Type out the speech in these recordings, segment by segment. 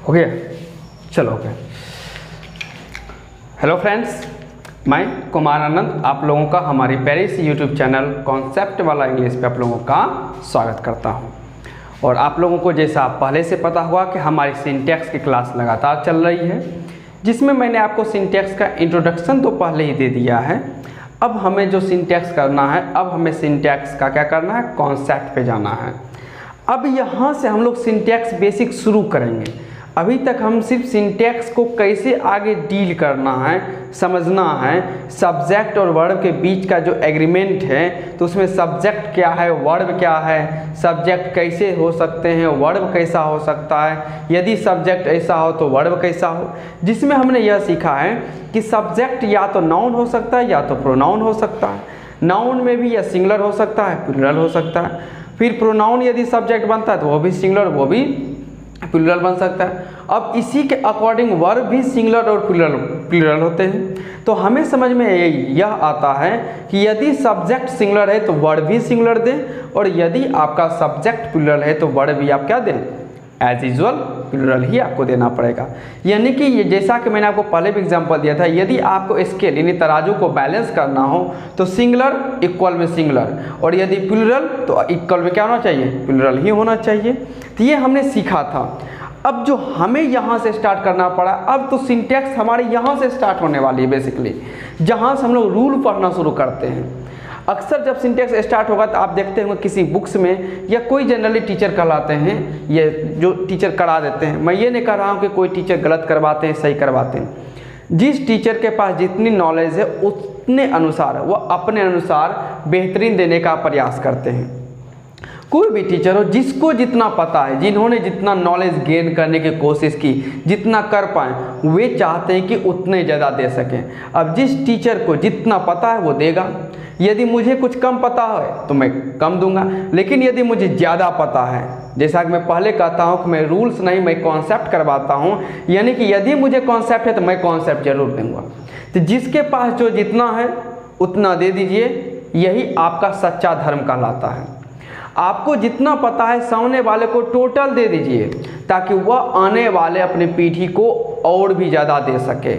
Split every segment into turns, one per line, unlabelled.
हो गया, चलो ओके। हेलो फ्रेंड्स, मैं कुमार आनंद आप लोगों का हमारी प्यारी सी यूट्यूब चैनल कॉन्सेप्ट वाला इंग्लिश पे आप लोगों का स्वागत करता हूं। और आप लोगों को जैसा पहले से पता हुआ कि हमारी सिंटैक्स की क्लास लगातार चल रही है, जिसमें मैंने आपको सिंटैक्स का इंट्रोडक्शन तो पहले ही दे दिया है। अब हमें जो सिंटैक्स करना है, अब हमें सिंटैक्स का क्या करना है, कॉन्सेप्ट पे जाना है। अब यहाँ से हम लोग सिंटैक्स बेसिक शुरू करेंगे। अभी तक हम सिर्फ सिंटैक्स को कैसे आगे डील करना है, समझना है। सब्जेक्ट और वर्ब के बीच का जो एग्रीमेंट है, तो उसमें सब्जेक्ट क्या है, वर्ब क्या है, सब्जेक्ट कैसे हो सकते हैं, वर्ब कैसा हो सकता है, यदि सब्जेक्ट ऐसा हो तो वर्ब कैसा हो। जिसमें हमने यह सीखा है कि सब्जेक्ट या तो नाउन हो सकता है या तो प्रोनाउन हो सकता है। नाउन में भी यह सिंगुलर हो सकता है, प्लूरल हो सकता है। फिर प्रोनाउन यदि सब्जेक्ट बनता है तो वो भी सिंगुलर, वो भी प्लूरल बन सकता है। अब इसी के अकॉर्डिंग वर्ब भी सिंगुलर और प्लूरल होते हैं। तो हमें समझ में यह आता है कि यदि सब्जेक्ट सिंगुलर है तो वर्ब भी सिंगुलर दें, और यदि आपका सब्जेक्ट प्लूरल है तो वर्ब भी आप क्या दें, एज यूजुअल प्लूरल ही आपको देना पड़ेगा। यानी कि ये जैसा कि मैंने आपको पहले भी एग्जांपल दिया था, यदि आपको स्केल यानी तराजू को बैलेंस करना हो तो सिंगुलर इक्वल में सिंगुलर, और यदि प्लूरल तो इक्वल में क्या होना चाहिए, प्लूरल ही होना चाहिए। तो ये हमने सीखा था। अब जो हमें यहाँ से स्टार्ट करना पड़ा, अब तो सिंटैक्स हमारे यहाँ से स्टार्ट होने वाली है बेसिकली, जहाँ से हम लोग रूल पढ़ना शुरू करते हैं। अक्सर जब सिंटैक्स स्टार्ट होगा तो आप देखते होंगे किसी बुक्स में, या कोई जनरली टीचर कहलाते हैं, ये जो टीचर करा देते हैं। मैं ये नहीं कह रहा हूँ कि कोई टीचर गलत करवाते हैं, सही करवाते हैं। जिस टीचर के पास जितनी नॉलेज है उतने अनुसार वो अपने अनुसार बेहतरीन देने का प्रयास करते हैं। कोई भी टीचर हो, जिसको जितना पता है, जिन्होंने जितना नॉलेज गेन करने की कोशिश की, जितना कर पाए, वे चाहते हैं कि उतने ज़्यादा दे सकें। अब जिस टीचर को जितना पता है वो देगा। यदि मुझे कुछ कम पता है तो मैं कम दूंगा, लेकिन यदि मुझे ज़्यादा पता है, जैसा कि मैं पहले कहता हूँ कि मैं रूल्स नहीं, मैं कॉन्सेप्ट करवाता हूँ। यानी कि यदि मुझे कॉन्सेप्ट है तो मैं कॉन्सेप्ट जरूर दूंगा। तो जिसके पास जो जितना है उतना दे दीजिए, यही आपका सच्चा धर्म कहलाता है। आपको जितना पता है सामने वाले को टोटल दे दीजिए, ताकि वह आने वाले अपनी पीढ़ी को और भी ज़्यादा दे सके।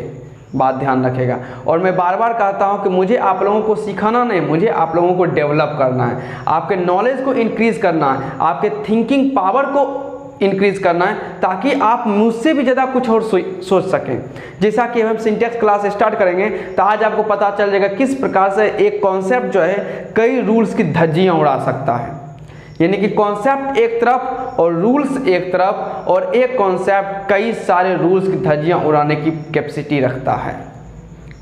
बात ध्यान रखेगा। और मैं बार बार कहता हूं कि मुझे आप लोगों को सिखाना नहीं, मुझे आप लोगों को डेवलप करना है, आपके नॉलेज को इंक्रीज़ करना है, आपके थिंकिंग पावर को इंक्रीज़ करना है, ताकि आप मुझसे भी ज़्यादा कुछ और सोच सकें। जैसा कि हम सिंटैक्स क्लास स्टार्ट करेंगे तो आज आपको पता चल जाएगा किस प्रकार से एक कॉन्सेप्ट जो है कई रूल्स की धज्जियाँ उड़ा सकता है। यानी कि कॉन्सेप्ट एक तरफ और रूल्स एक तरफ, और एक कॉन्सेप्ट कई सारे रूल्स की धज्जियां उड़ाने की कैपेसिटी रखता है।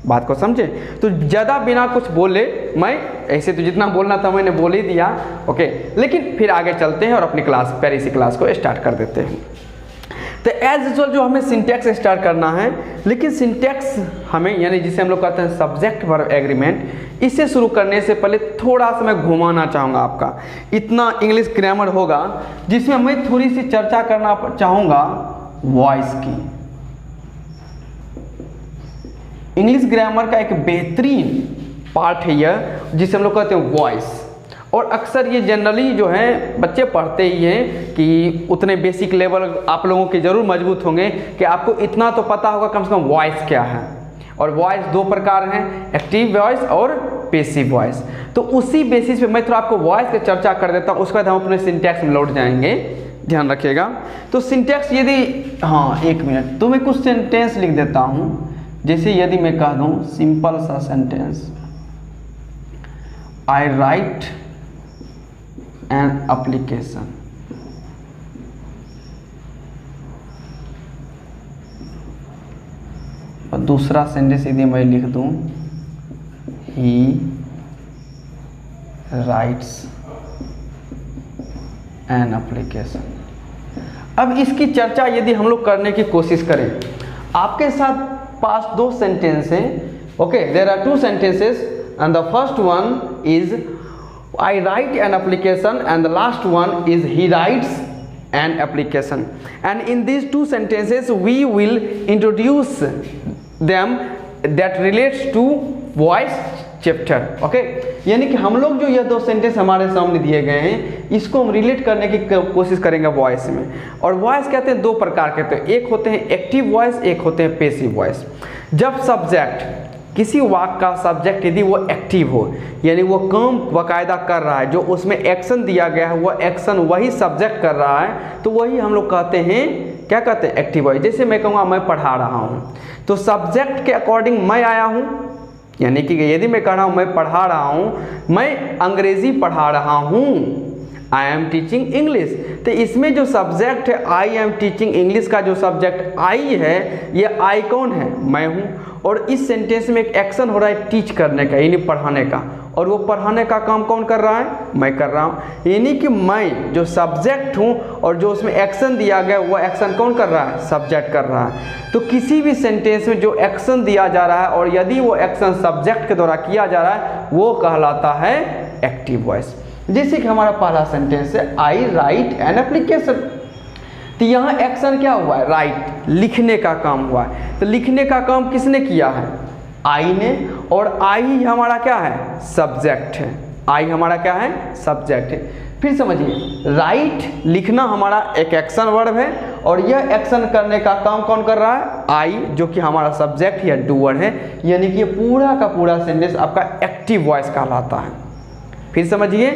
बात को समझे? तो ज़्यादा बिना कुछ बोले, मैं ऐसे तो जितना बोलना था मैंने बोल ही दिया, ओके। लेकिन फिर आगे चलते हैं और अपनी क्लास, प्यारी सी क्लास को स्टार्ट कर देते हैं। तो एज यूजुअल जो हमें सिंटैक्स स्टार्ट करना है, लेकिन सिंटैक्स हमें, यानी जिसे हम लोग कहते हैं सब्जेक्ट वर्ब एग्रीमेंट, इसे शुरू करने से पहले थोड़ा सा मैं घुमाना चाहूँगा आपका। इतना इंग्लिश ग्रामर होगा जिसमें मैं थोड़ी सी चर्चा करना चाहूँगा वॉइस की। इंग्लिश ग्रामर का एक बेहतरीन पार्ट है यह, जिसे हम लोग कहते हैं वॉइस। और अक्सर ये जनरली जो है बच्चे पढ़ते ही हैं कि उतने बेसिक लेवल आप लोगों के ज़रूर मजबूत होंगे कि आपको इतना तो पता होगा कम से कम वॉइस क्या है। और वॉइस दो प्रकार हैं, एक्टिव वॉइस और पैसिव वॉइस। तो उसी बेसिस पे मैं थोड़ा आपको वॉइस की चर्चा कर देता हूँ, उसके बाद हम अपने सिंटैक्स में लौट जाएंगे, ध्यान रखिएगा। तो सिंटैक्स यदि, हाँ एक मिनट, तो मैं कुछ सेंटेंस लिख देता हूँ। जैसे यदि मैं कह दूँ सिंपल सा sentence, I right an application, और दूसरा सेंटेंस यदि मैं लिख दूं ही राइट्स एन एप्लीकेशन। अब इसकी चर्चा यदि हम लोग करने की कोशिश करें, आपके साथ पास दो सेंटेंस हैं, okay, there are two sentences and the first one is I write an application and the last one is he writes an application. And in these two sentences we will introduce them that relates to voice chapter. Okay, यानी कि हम लोग जो ये दो sentence हमारे सामने दिए गए हैं इसको हम रिलेट करने की कोशिश करेंगे वॉइस में। और वॉइस कहते हैं दो प्रकार के, तो एक होते हैं एक्टिव वॉइस, एक होते हैं पैसिव वॉइस। जब सब्जेक्ट, किसी वाक्य का सब्जेक्ट यदि वो एक्टिव हो, यानी वो काम बाकायदा कर रहा है, जो उसमें एक्शन दिया गया है वो एक्शन वही सब्जेक्ट कर रहा है, तो वही हम लोग कहते हैं, क्या कहते हैं, एक्टिव वॉइस। जैसे मैं कहूँगा मैं पढ़ा रहा हूँ, तो सब्जेक्ट के अकॉर्डिंग मैं आया हूँ, यानी कि यदि मैं कह रहा हूँ मैं पढ़ा रहा हूँ, मैं अंग्रेजी पढ़ा रहा हूँ, आई एम टीचिंग इंग्लिश, तो इसमें जो सब्जेक्ट है आई एम टीचिंग इंग्लिश का जो सब्जेक्ट आई है, ये आई कौन है, मैं हूँ। और इस सेंटेंस में एक एक्शन हो रहा है टीच करने का, यानी पढ़ाने का, और वो पढ़ाने का काम कौन कर रहा है, मैं कर रहा हूँ। यानी कि मैं जो सब्जेक्ट हूँ और जो उसमें एक्शन दिया गया वो एक्शन कौन कर रहा है, सब्जेक्ट कर रहा है। तो किसी भी सेंटेंस में जो एक्शन दिया जा रहा है और यदि वो एक्शन सब्जेक्ट के द्वारा किया जा रहा है वो कहलाता है एक्टिव वॉइस। जैसे कि हमारा पहला सेंटेंस है आई राइट एन एप्लीकेशन, तो यहाँ एक्शन क्या हुआ है, राइट, लिखने का काम हुआ है। तो लिखने का काम किसने किया है, आई ने, और आई हमारा क्या है, सब्जेक्ट है। आई हमारा क्या है, सब्जेक्ट है। फिर समझिए, राइट लिखना हमारा एक एक्शन वर्ब है और यह एक्शन करने का काम कौन कर रहा है, आई, जो कि हमारा सब्जेक्ट या डूअर है। यानी कि ये पूरा का पूरा सेंटेंस आपका एक्टिव वॉइस कहलाता है। फिर समझिए,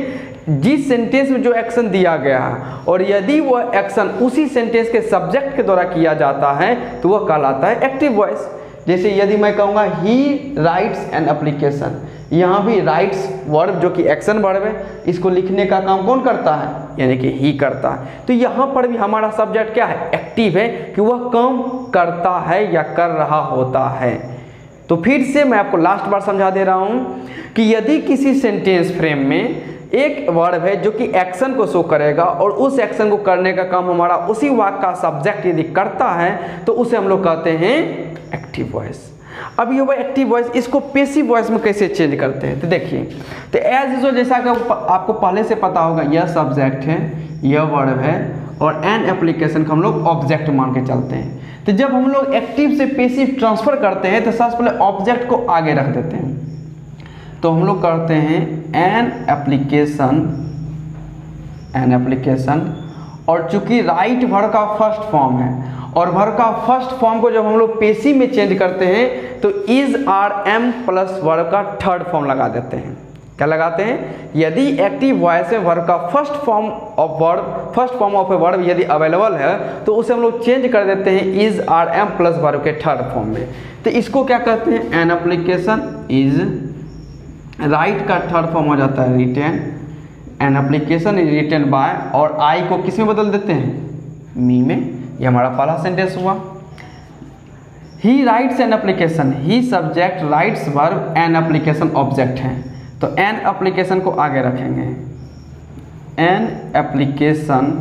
जिस सेंटेंस में जो एक्शन दिया गया है और यदि वह एक्शन उसी सेंटेंस के सब्जेक्ट के द्वारा किया जाता है तो वह कहलाता है एक्टिव वॉइस। जैसे यदि मैं कहूँगा ही राइट्स एन एप्लीकेशन, यहाँ भी राइट्स वर्ब जो कि एक्शन वर्ब है, इसको लिखने का काम कौन करता है, यानी कि ही करता है। तो यहाँ पर भी हमारा सब्जेक्ट क्या है, एक्टिव है, कि वह काम करता है या कर रहा होता है। तो फिर से मैं आपको लास्ट बार समझा दे रहा हूँ कि यदि किसी सेंटेंस फ्रेम में एक वर्ब है जो कि एक्शन को शो करेगा और उस एक्शन को करने का काम हमारा उसी वाक्य का सब्जेक्ट यदि करता है तो उसे हम लोग कहते हैं एक्टिव वॉइस। अब ये वो एक्टिव वॉइस, इसको पैसिव वॉइस में कैसे चेंज करते हैं, तो देखिए, तो एज यूजुअल जैसा कि आपको पहले से पता होगा, यह सब्जेक्ट है, यह वर्ब है और एन एप्लीकेशन को हम लोग ऑब्जेक्ट मान के चलते हैं। तो जब हम लोग एक्टिव से पैसिव ट्रांसफर करते हैं तो सबसे पहले ऑब्जेक्ट को आगे रख देते हैं। तो हम लोग करते हैं एन एप्लीकेशन, और चूंकि राइट वर्ब का फर्स्ट फॉर्म है और वर्ब का फर्स्ट फॉर्म को जब हम लोग पैसिव में चेंज करते हैं तो is are am plus verb का थर्ड फॉर्म लगा देते हैं। क्या लगाते हैं, यदि एक्टिव वॉइस में वर्ब का first form of a verb यदि अवेलेबल है तो उसे हम लोग चेंज कर देते हैं is are am plus verb के थर्ड फॉर्म में। तो इसको क्या कहते हैं, एन एप्लीकेशन इज, राइट का थर्ड फॉर्म हो जाता है written, an application is written bye, और आई को किस में बदल देते हैं, मी में। ये हमारा पहला सेंटेंस हुआ। ही rights an application, he subject, rights verb, an application object है। तो एन एप्लीकेशन को आगे रखेंगे, एन एप्लीकेशन,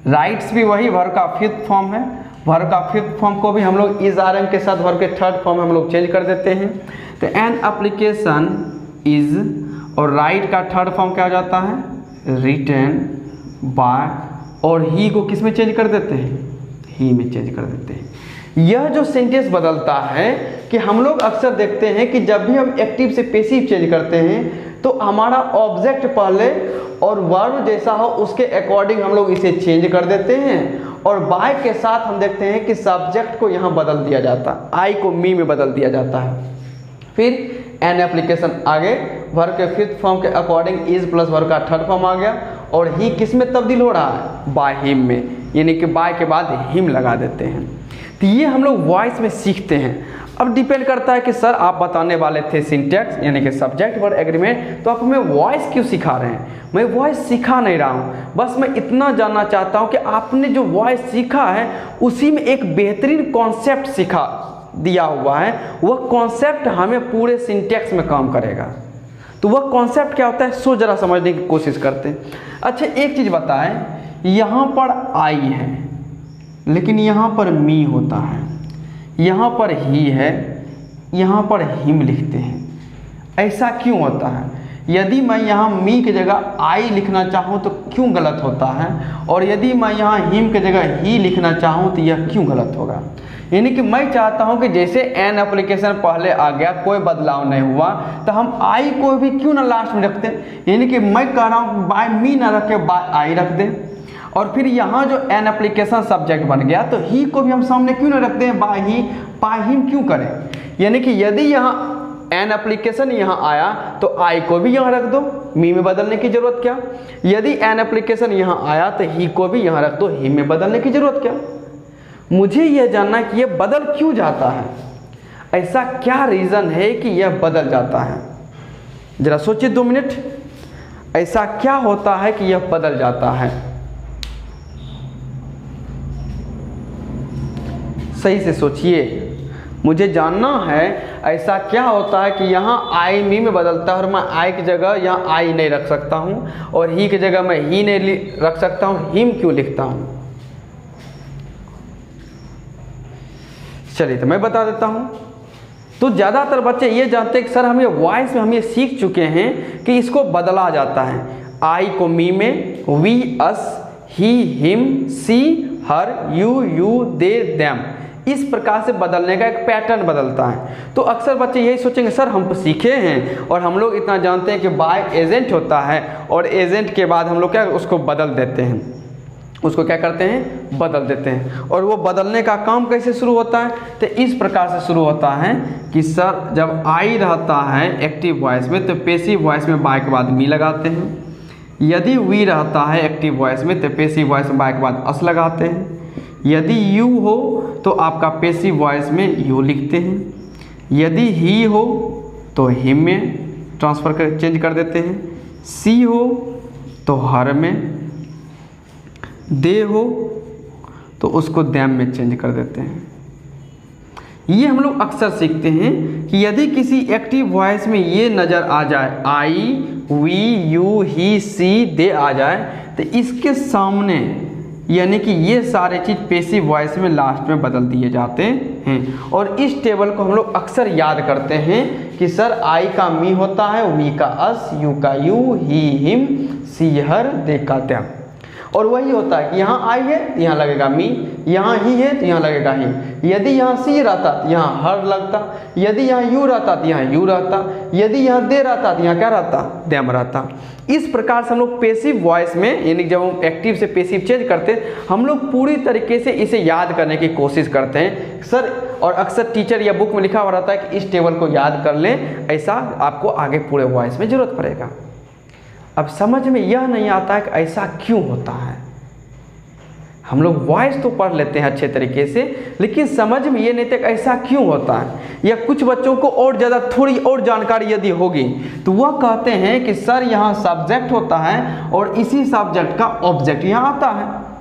राइट्स भी वही वर्ब का फिफ्थ फॉर्म है, वर्ब का फिफ्थ फॉर्म को भी हम लोग इज आर एम के साथ वर्ब के थर्ड फॉर्म में हम लोग चेंज कर देते हैं। तो एन एप्लीकेशन इज, और राइट का थर्ड फॉर्म क्या हो जाता है, रिटेन बाय, और ही को किस में चेंज कर देते हैं, ही में चेंज कर देते हैं। यह जो सेंटेंस बदलता है कि हम लोग अक्सर देखते हैं कि जब भी हम एक्टिव से पैसिव चेंज करते हैं तो हमारा ऑब्जेक्ट पहले और वर्ब जैसा हो उसके अकॉर्डिंग हम लोग इसे चेंज कर देते हैं, और बाय के साथ हम देखते हैं कि सब्जेक्ट को यहाँ बदल दिया जाता है, आई को मी में बदल दिया जाता है। फिर एन एप्लीकेशन आगे वर्ब के फिफ्थ फॉर्म के अकॉर्डिंग इज प्लस वर्ब का थर्ड फॉर्म आ गया, और ही किस में तब्दील हो रहा है, बाय हिम में, यानी कि बाय के बाद हिम लगा देते हैं। तो ये हम लोग वॉइस में सीखते हैं। अब डिपेंड करता है कि सर आप बताने वाले थे सिंटैक्स यानी कि सब्जेक्ट वर्ब एग्रीमेंट, तो आप हमें वॉइस क्यों सिखा रहे हैं। मैं वॉइस सिखा नहीं रहा हूँ, बस मैं इतना जानना चाहता हूँ कि आपने जो वॉइस सीखा है उसी में एक बेहतरीन कॉन्सेप्ट सिखा दिया हुआ है, वह कॉन्सेप्ट हमें पूरे सिंटैक्स में काम करेगा। तो वह कॉन्सेप्ट क्या होता है सो जरा समझने की कोशिश करते हैं। अच्छा एक चीज़ बताएं, यहाँ पर आई है लेकिन यहाँ पर मी होता है, यहाँ पर ही है, यहाँ पर हिम लिखते हैं, ऐसा क्यों होता है। यदि मैं यहाँ मी की जगह आई लिखना चाहूँ तो क्यों गलत होता है, और यदि मैं यहाँ हिम की जगह ही लिखना चाहूँ तो यह क्यों गलत होगा। यानी कि मैं चाहता हूं कि जैसे एन एप्लीकेशन पहले आ गया, कोई बदलाव नहीं हुआ, तो हम आई को भी क्यों ना लास्ट में रखते हैं। यानी कि मैं कह रहा हूं बाय मी ना रख के बाय आई रख दें। और फिर यहाँ जो एन एप्लीकेशन सब्जेक्ट बन गया तो ही को भी हम सामने क्यों ना रखते हैं, बाय ही, बाय हिम क्यों करें। यानी कि यदि यहाँ एन एप्लीकेशन यहाँ आया तो आई को भी यहाँ रख दो, मी में बदलने की जरूरत क्या। यदि एन एप्लीकेशन यहाँ आया तो ही को भी यहाँ रख दो, ही में बदलने की जरूरत क्या। मुझे यह जानना है कि यह बदल क्यों जाता है, ऐसा क्या रीज़न है कि यह बदल जाता है। जरा सोचिए 2 मिनट, ऐसा क्या होता है कि यह बदल जाता है। सही से सोचिए, मुझे जानना है ऐसा क्या होता है कि यहाँ आई मी में बदलता है और मैं आई की जगह यहाँ आई नहीं रख सकता हूँ और ही की जगह मैं ही नहीं रख सकता हूँ, हिम क्यों लिखता हूँ। चलिए तो मैं बता देता हूँ। तो ज़्यादातर बच्चे ये जानते हैं कि सर हम ये वॉइस में हम ये सीख चुके हैं कि इसको बदला जाता है। आई को मी में, we us, he him, she her, you they them, इस प्रकार से बदलने का एक पैटर्न बदलता है। तो अक्सर बच्चे यही सोचेंगे सर हम तो सीखे हैं और हम लोग इतना जानते हैं कि बाय एजेंट होता है और एजेंट के बाद हम लोग क्या उसको बदल देते हैं, उसको क्या करते हैं, बदल देते हैं। और वो बदलने का काम कैसे शुरू होता है, तो इस प्रकार से शुरू होता है कि सर जब आई रहता है एक्टिव वॉइस में तो पैसिव वॉइस में बाय के बाद मी लगाते हैं। यदि वी रहता है एक्टिव वॉइस में तो पैसिव वॉइस में बाय के बाद अस लगाते हैं। यदि यू हो तो आपका पैसिव वॉइस में यू लिखते हैं। यदि ही हो तो हिम में ट्रांसफ़र कर चेंज कर देते हैं। सी हो तो हर में, दे हो तो उसको दैम में चेंज कर देते हैं। ये हम लोग अक्सर सीखते हैं कि यदि किसी एक्टिव वॉइस में ये नज़र आ जाए, आई वी यू ही सी दे आ जाए, तो इसके सामने यानी कि ये सारे चीज़ पैसिव वॉइस में लास्ट में बदल दिए जाते हैं। और इस टेबल को हम लोग अक्सर याद करते हैं कि सर आई का मी होता है, वी का अस, यू का यू, ही हिम, सी हर, दे का देम। और वही होता है कि यहाँ आई है तो यहाँ लगेगा मी, यहाँ ही है तो यहाँ लगेगा हिम। यदि यहाँ सी रहता तो यहाँ हर लगता, यदि यहाँ यू रहता तो यहाँ यू रहता, यदि यहाँ दे रहता तो यहाँ क्या रहता, देम रहता। इस प्रकार से हम लोग पैसिव वॉइस में यानी जब हम एक्टिव से पैसिव चेंज करते हैं हम लोग पूरी तरीके से इसे याद करने की कोशिश करते हैं सर। और अक्सर टीचर या बुक में लिखा हुआ रहता है कि इस टेबल को याद कर लें, ऐसा आपको आगे पूरे वॉइस में ज़रूरत पड़ेगा। अब समझ में यह नहीं आता है कि ऐसा क्यों होता है। हम लोग वॉइस तो पढ़ लेते हैं अच्छे तरीके से, लेकिन समझ में ये नहीं था कि ऐसा क्यों होता है। या कुछ बच्चों को और ज़्यादा थोड़ी और जानकारी यदि होगी तो वह कहते हैं कि सर यहाँ सब्जेक्ट होता है और इसी सब्जेक्ट का ऑब्जेक्ट यहाँ आता है।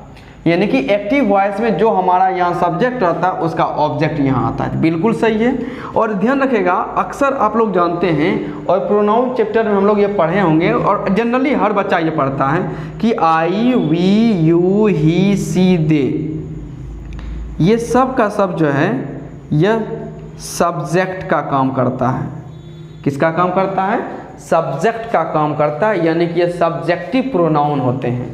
यानी कि एक्टिव वॉइस में जो हमारा यहाँ सब्जेक्ट रहता है उसका ऑब्जेक्ट यहाँ आता है। बिल्कुल सही है। और ध्यान रखिएगा, अक्सर आप लोग जानते हैं और प्रोनाउन चैप्टर में हम लोग ये पढ़े होंगे और जनरली हर बच्चा ये पढ़ता है कि आई वी यू ही सी दे, ये सब का सब जो है यह सब्जेक्ट का काम करता है। किसका काम करता है, सब्जेक्ट का काम करता है। यानी कि ये सब्जेक्टिव प्रोनाउन होते हैं।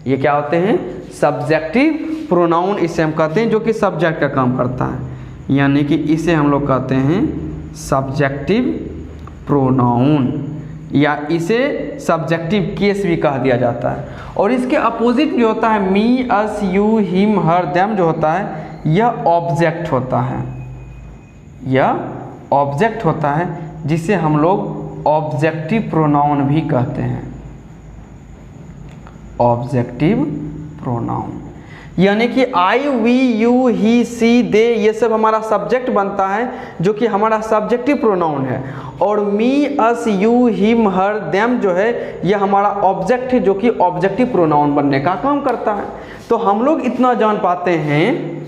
ये क्या होते हैं, सब्जेक्टिव प्रोनाउन इसे हम कहते हैं, जो कि सब्जेक्ट का काम करता है। यानी कि इसे हम लोग कहते हैं सब्जेक्टिव प्रोनाउन, या इसे सब्जेक्टिव केस भी कह दिया जाता है। और इसके अपोजिट जो होता है me us you him her them जो होता है यह ऑब्जेक्ट होता है। यह ऑब्जेक्ट होता है जिसे हम लोग ऑब्जेक्टिव प्रोनाउन भी कहते हैं। ऑब्जेक्टिव प्रोनाउन यानी कि आई वी यू ही सी दे ये सब हमारा सब्जेक्ट बनता है, जो कि हमारा सब्जेक्टिव प्रोनाउन है। और me us you him her them जो है यह हमारा ऑब्जेक्ट है, जो कि ऑब्जेक्टिव प्रोनाउन बनने का काम करता है। तो हम लोग इतना जान पाते हैं,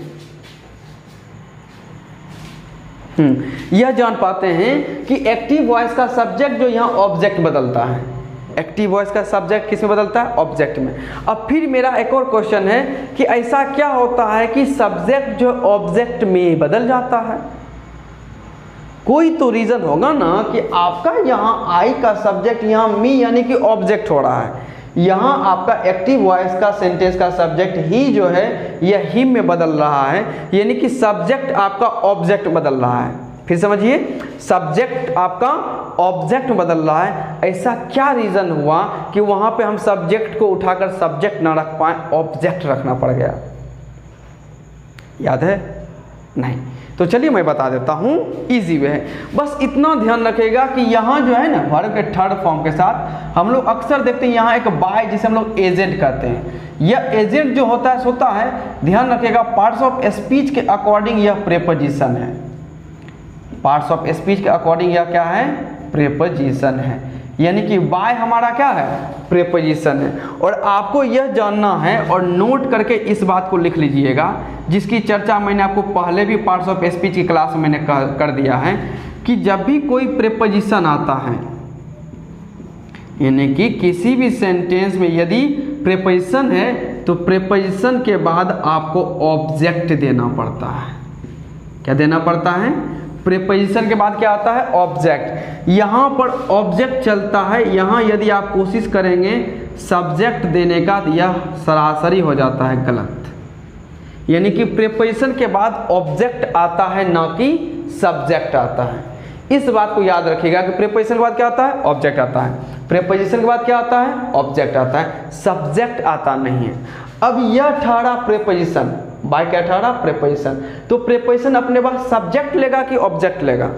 यह जान पाते हैं कि एक्टिव वॉइस का सब्जेक्ट जो यहाँ ऑब्जेक्ट बदलता है। एक्टिव वॉइस का सब्जेक्ट किस में बदलता है, ऑब्जेक्ट में। अब फिर मेरा एक और क्वेश्चन है कि ऐसा क्या होता है कि सब्जेक्ट जो ऑब्जेक्ट में बदल जाता है। कोई तो रीज़न होगा ना कि आपका यहाँ आई का सब्जेक्ट यहाँ मी यानी कि ऑब्जेक्ट हो रहा है, यहाँ आपका एक्टिव वॉइस का सेंटेंस का सब्जेक्ट ही जो है यह हिम में बदल रहा है, यानी कि सब्जेक्ट आपका ऑब्जेक्ट बदल रहा है। फिर समझिए, सब्जेक्ट आपका ऑब्जेक्ट बदल रहा है। ऐसा क्या रीज़न हुआ कि वहाँ पे हम सब्जेक्ट को उठाकर सब्जेक्ट ना रख पाए, ऑब्जेक्ट रखना पड़ गया? याद है? नहीं। तो चलिए मैं बता देता हूँ, इजी वे है। बस इतना ध्यान रखिएगा कि यहाँ जो है ना वर्ब के थर्ड फॉर्म के साथ हम लोग अक्सर देखते हैं यहाँ एक बाय, जिसे हम लोग एजेंट कहते हैं। यह एजेंट जो होता है ध्यान रखिएगा, पार्ट्स ऑफ स्पीच के अकॉर्डिंग यह प्रेपोजिशन है। पार्ट्स ऑफ स्पीच के अकॉर्डिंग यह क्या है? प्रेपोजिशन है, यानी कि बाय हमारा क्या है? प्रेपोजिशन है। और आपको यह जानना है और नोट करके इस बात को लिख लीजिएगा, जिसकी चर्चा मैंने आपको पहले भी पार्ट्स ऑफ स्पीच की क्लास में मैंने कर दिया है, कि जब भी कोई प्रेपोजिशन आता है, यानी कि किसी भी सेंटेंस में यदि प्रेपोजिशन है तो प्रेपोजिशन के बाद आपको ऑब्जेक्ट देना पड़ता है। क्या देना पड़ता है? प्रेपोजिशन के बाद क्या आता है? ऑब्जेक्ट। यहाँ पर ऑब्जेक्ट चलता है, यहाँ यदि आप कोशिश करेंगे सब्जेक्ट देने का तो यह सरासरी हो जाता है गलत। यानी कि प्रेपोजिशन के बाद ऑब्जेक्ट आता है, ना कि सब्जेक्ट आता है। इस बात को याद रखिएगा कि प्रेपोजिशन के बाद क्या आता है? ऑब्जेक्ट आता है। प्रेपोजिशन के बाद क्या आता है? ऑब्जेक्ट आता है, सब्जेक्ट आता नहीं है। अब यह ठहरा प्रेपोजिशन, बाय क्या ठहरा? प्रेपोजिशन। तो प्रेपोजिशन अपने बाद सब्जेक्ट लेगा कि ऑब्जेक्ट लेगा?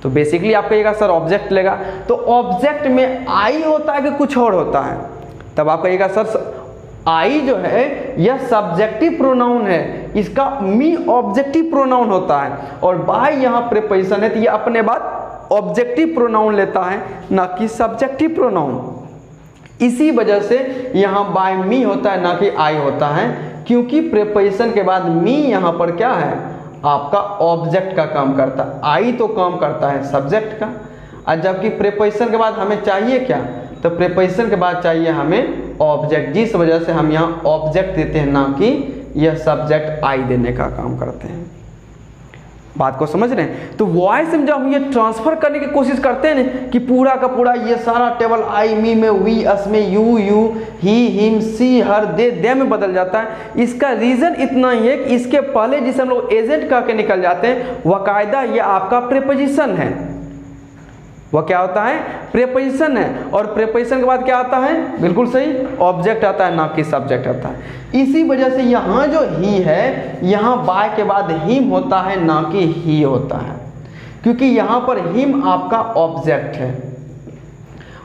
तो बेसिकली आप कहिएगा सर ऑब्जेक्ट लेगा। तो ऑब्जेक्ट में आई होता है कि कुछ और होता है? तब आप कहिएगा सर आई जो है यह सब्जेक्टिव प्रोनाउन है, इसका मी ऑब्जेक्टिव प्रोनाउन होता है, और बाय यहाँ प्रेपोजिशन है तो ये अपने बाद ऑब्जेक्टिव प्रोनाउन लेता है, ना कि सब्जेक्टिव प्रोनाउन। इसी वजह से यहाँ बाय मी होता है, ना कि आई होता है, क्योंकि प्रेपोजिशन के बाद मी यहाँ पर क्या है? आपका ऑब्जेक्ट का काम करता है। आई तो काम करता है सब्जेक्ट का, और जबकि प्रेपोजिशन के बाद हमें चाहिए क्या? तो प्रेपोजिशन के बाद चाहिए हमें ऑब्जेक्ट, जिस वजह से हम यहाँ ऑब्जेक्ट देते हैं, ना कि यह सब्जेक्ट आई देने का काम करते हैं। बात को समझ रहे हैं? तो वॉइस में जब हम ये ट्रांसफर करने की कोशिश करते हैं ना कि पूरा का पूरा ये सारा टेबल आई मी में, वी अस में, यू ही हिम सी हर दे में बदल जाता है। इसका रीजन इतना ही है कि इसके पहले जिसे हम लोग एजेंट कह के निकल जाते हैं, वकायदा ये आपका प्रेपोजिशन है। वह क्या होता है? प्रेपोजिशन है। और प्रेपोजिशन के बाद क्या आता है? बिल्कुल सही, ऑब्जेक्ट आता है, ना कि सब्जेक्ट आता है। इसी वजह से यहाँ जो ही है, यहाँ बाय के बाद हिम होता है, ना कि ही होता है, क्योंकि यहाँ पर हिम आपका ऑब्जेक्ट है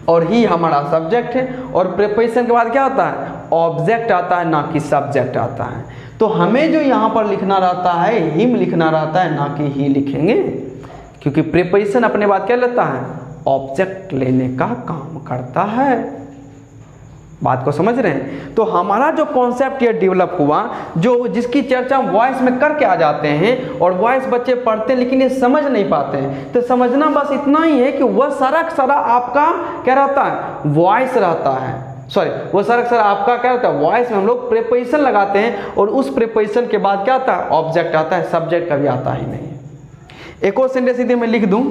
और ही हमारा सब्जेक्ट है। और प्रेपोजिशन के बाद क्या आता है? ऑब्जेक्ट आता है, ना कि सब्जेक्ट आता है। तो हमें जो यहाँ पर लिखना रहता है, हिम लिखना रहता है, ना कि ही लिखेंगे, क्योंकि प्रेपोजिशन अपने बाद क्या लेता है? ऑब्जेक्ट लेने का काम करता है। बात को समझ रहे हैं? तो हमारा जो कॉन्सेप्ट ये डेवलप हुआ, जो जिसकी चर्चा हम वॉइस में करके आ जाते हैं, और वॉइस बच्चे पढ़ते हैं लेकिन ये समझ नहीं पाते हैं। तो समझना बस इतना ही है कि वह सारा आपका क्या रहता है? वॉइस रहता है। सॉरी, वो सारा आपका क्या रहता है? वॉइस में हम लोग प्रेपोजिशन लगाते हैं, और उस प्रेपोजिशन के बाद क्या आता है? ऑब्जेक्ट आता है, सब्जेक्ट कभी आता ही नहीं है। एक और सेंटेंस यदि मैं लिख दूं,